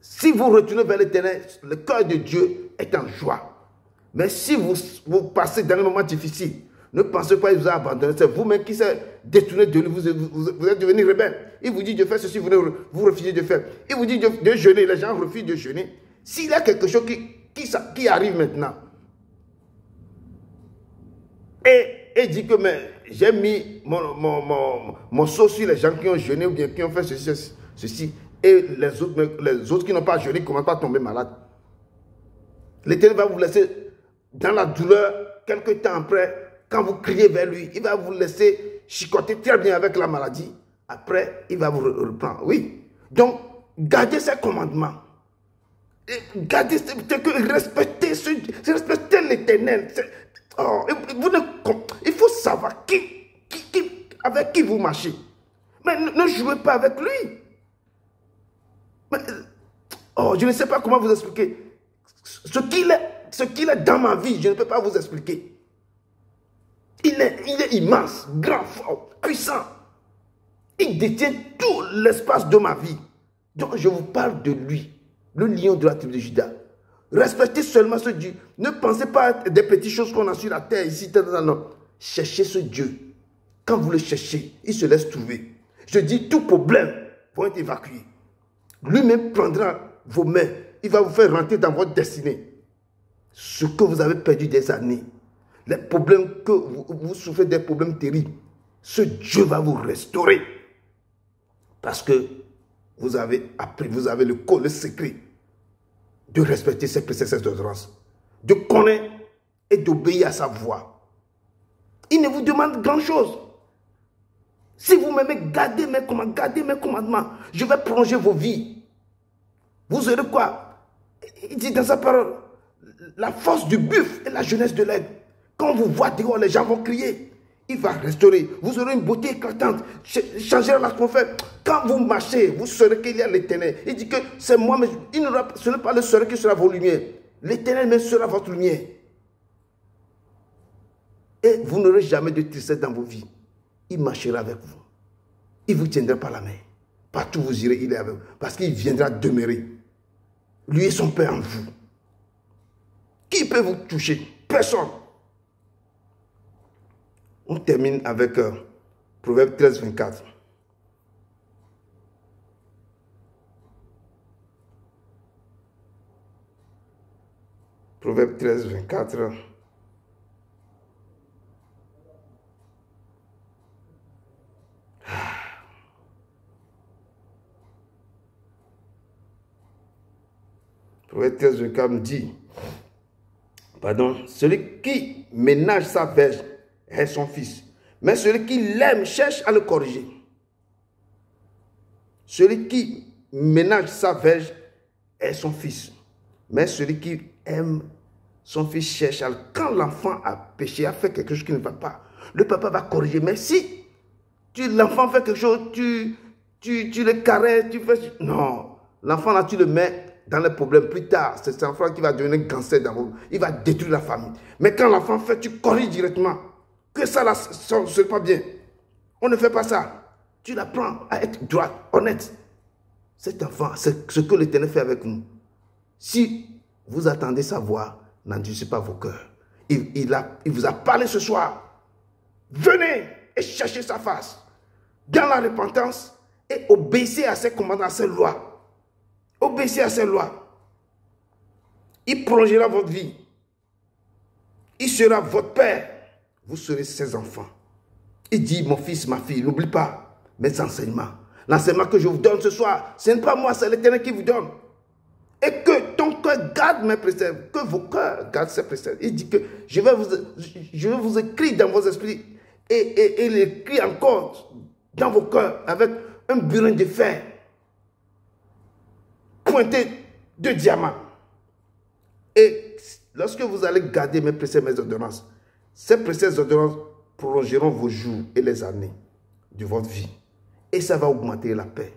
Si vous retournez vers l'Éternel, le cœur de Dieu est en joie. Mais si vous passez dans un moment difficile, ne pensez pas qu'il vous a abandonné. C'est vous-même qui s'est détourné de lui. Vous êtes devenu rebelle. Il vous dit de faire ceci, vous refusez de faire. Il vous dit de jeûner. Les gens refusent de jeûner. S'il y a quelque chose qui arrive maintenant, et dit que j'ai mis mon sceau sur les gens qui ont jeûné ou bien qui ont fait ceci. Et les autres qui n'ont pas jeûné ne commencent pas à tomber malades. L'Éternel va vous laisser dans la douleur quelque temps après. Quand vous criez vers lui, il va vous laisser chicoter très bien avec la maladie. Après, il va vous reprendre. Oui. Donc, gardez ses commandements. Gardez, respectez l'Éternel. Il faut savoir avec qui vous marchez. Mais ne jouez pas avec lui. Mais, je ne sais pas comment vous expliquer. Ce qu'il est dans ma vie, je ne peux pas vous expliquer. Il est immense, grand, fort, puissant. Il détient tout l'espace de ma vie. Donc je vous parle de lui, le lion de la tribu de Juda. Respectez seulement ce Dieu. Ne pensez pas à des petites choses qu'on a sur la terre ici. Non. Cherchez ce Dieu. Quand vous le cherchez, il se laisse trouver. Je dis, tout problème va être évacué. Lui-même prendra vos mains. Il va vous faire rentrer dans votre destinée. Ce que vous avez perdu des années. Les problèmes que vous souffrez, des problèmes terribles, ce Dieu va vous restaurer. Parce que vous avez appris, vous avez le secret de respecter ses préceptes, ses ordonnances, de connaître et d'obéir à sa voix. Il ne vous demande grand-chose. Si vous m'aimez, gardez mes commandements. Je vais prolonger vos vies. Vous aurez quoi? Il dit dans sa parole, la force du buffle et la jeunesse de l'aigle. Quand vous voyez dehors, les gens vont crier. Il va restaurer. Vous aurez une beauté éclatante. Changera l'atmosphère. Quand vous marchez, vous saurez qu'il y a l'Éternel. Il dit que c'est moi, mais ce n'est pas le soleil qui sera vos lumières. L'Éternel même sera votre lumière. Et vous n'aurez jamais de tristesse dans vos vies. Il marchera avec vous. Il vous tiendra par la main. Partout où vous irez, il est avec vous. Parce qu'il viendra demeurer. Lui et son Père en vous. Qui peut vous toucher? Personne. On termine avec Proverbe 13, 24. Proverbe 13, 24. Proverbe 13, 24 me dit, pardon, celui qui ménage sa verge est son fils, mais celui qui l'aime cherche à le corriger. Celui qui ménage sa verge est son fils, mais celui qui aime son fils cherche à le... Quand l'enfant a péché, a fait quelque chose qui ne va pas, le papa va corriger. Mais si l'enfant fait quelque chose, tu le caresses, tu fais... Non, l'enfant là, tu le mets dans les problèmes plus tard. C'est cet enfant qui va devenir gangster dans vous. Il va détruire la famille. Mais quand l'enfant fait, tu corriges directement. Que ça là, ce n'est pas bien. On ne fait pas ça. Tu l'apprends à être droit, honnête. Cet enfant, c'est ce que l'Éternel fait avec nous. Si vous attendez sa voix, n'endurcissez pas vos cœurs. Il vous a parlé ce soir. Venez et cherchez sa face. Dans la repentance et obéissez à ses commandements, à ses lois. Obéissez à ses lois. Il prolongera votre vie. Il sera votre père. Vous serez ses enfants. Il dit, mon fils, ma fille, n'oublie pas mes enseignements. L'enseignement que je vous donne ce soir, ce n'est pas moi, c'est l'Éternel qui vous donne. Et que ton cœur garde mes préceptes, que vos cœurs gardent ses préceptes. Il dit que je vais vous écrire dans vos esprits et l'écrire encore dans vos cœurs avec un burin de fer pointé de diamant. Et lorsque vous allez garder mes préceptes, mes ordonnances, ces préceptes, ordonnances prolongeront vos jours et les années de votre vie. Et ça va augmenter la paix.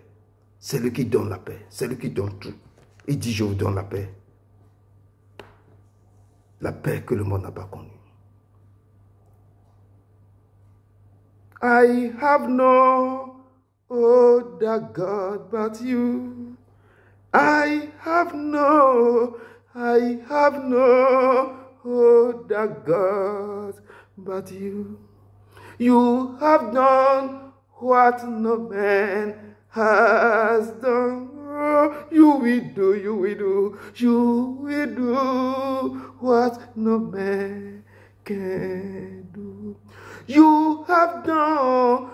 C'est lui qui donne la paix. C'est lui qui donne tout. Il dit, je vous donne la paix. La paix que le monde n'a pas connue. I have no other God but you. I have no other God but you. You have done what no man has done. You will do what no man can do. You have done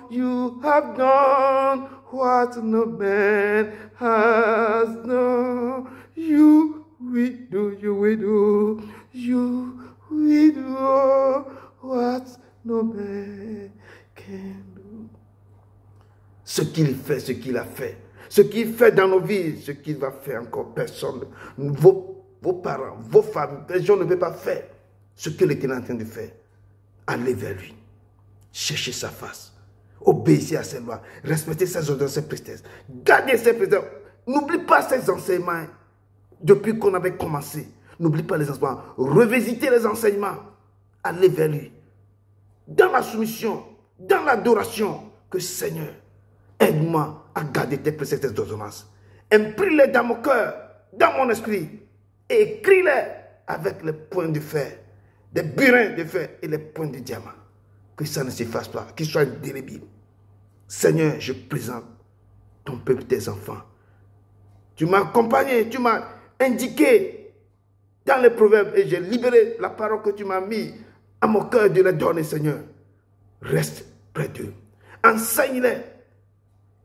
what no man has done. You will do what no man can do. Ce qu'il fait, ce qu'il a fait. Ce qu'il fait dans nos vies, ce qu'il va faire encore, personne, vos parents, vos familles, les gens ne peuvent pas faire ce que l'Éternel est en train de faire. Allez vers lui, cherchez sa face, obéissez à ses lois, respectez ses ordres, ses préceptes, gardez ses préceptes. N'oublie pas ses enseignements depuis qu'on avait commencé. N'oublie pas les enseignements, revisitez les enseignements, allez vers lui. Dans la soumission, dans l'adoration, que Seigneur, aide-moi à garder tes préceptes et tes ordonnances. Imprime-les dans mon cœur, dans mon esprit. Et écris-les avec les points de fer, des burins de fer et les points de diamant. Que ça ne s'efface pas, qu'il soit indélébile. Seigneur, je présente ton peuple, tes enfants. Tu m'as accompagné, tu m'as indiqué dans les proverbes et j'ai libéré la parole que tu m'as mis à mon cœur de les donner, Seigneur. Reste près d'eux. Enseigne-les.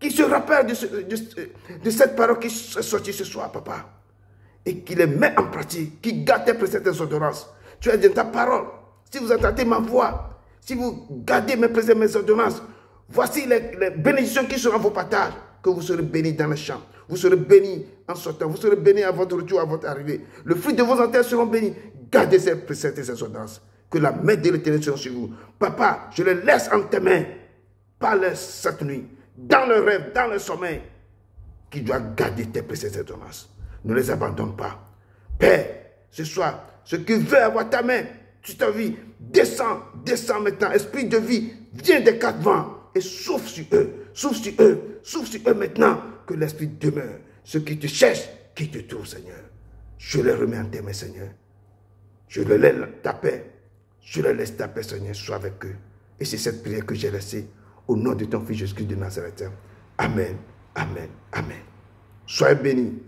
Qui se rappelle de cette parole qui est sortie ce soir, papa. Et qui les met en pratique, qui garde tes préceptes et tes ordonnances. Tu as dit ta parole. Si vous entendez ma voix, si vous gardez mes préceptes et mes ordonnances, voici les bénédictions qui seront vos partages. Que vous serez bénis dans les champs. Vous serez bénis en sortant. Vous serez bénis à votre retour, à votre arrivée. Le fruit de vos entrailles seront bénis. Gardez ces préceptes et ces ordonnances. Que la main de l'Éternel soit sur vous. Papa, je les laisse en tes mains. Parle cette nuit. Dans le rêve, dans le sommeil, qui doit garder tes préceptes et tes ordonnances. Ne les abandonne pas. Père, ce soir, ce qui veut avoir ta main sur ta vie, descends maintenant. Esprit de vie, viens des quatre vents et souffle sur eux. Souffle sur eux maintenant, que l'Esprit demeure. Ceux qui te cherchent, qui te trouvent, Seigneur. Je les remets en tes mains, Seigneur. Je leur laisse ta paix. Je leur laisse ta paix, Seigneur, sois avec eux. Et c'est cette prière que j'ai laissée au nom de ton Fils Jésus-Christ de Nazareth. Amen, amen, amen. Soyez bénis.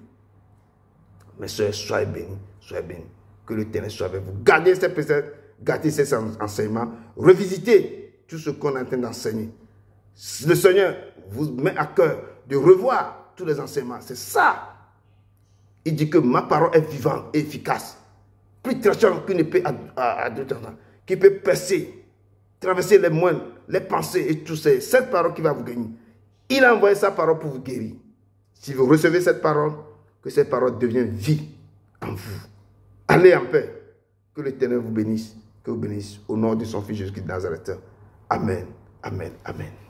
Mes soeurs, soyez bénis, soyez bénis. Que l'Éternel soit avec vous. Gardez ces préceptes, gardez ces enseignements. Revisitez tout ce qu'on est en train d'enseigner. Le Seigneur vous met à cœur de revoir tous les enseignements. C'est ça. Il dit que ma parole est vivante et efficace. Plus tranchante qu'une épée à deux tranchants. Qui peut percer, traverser les moines, les pensées et tout ça. Cette parole qui va vous gagner. Il a envoyé sa parole pour vous guérir. Si vous recevez cette parole, que cette parole devienne vie en vous. Allez en paix. Que l'Éternel vous bénisse. Que vous bénisse au nom de son Fils Jésus-Christ de Nazareth. Amen. Amen. Amen.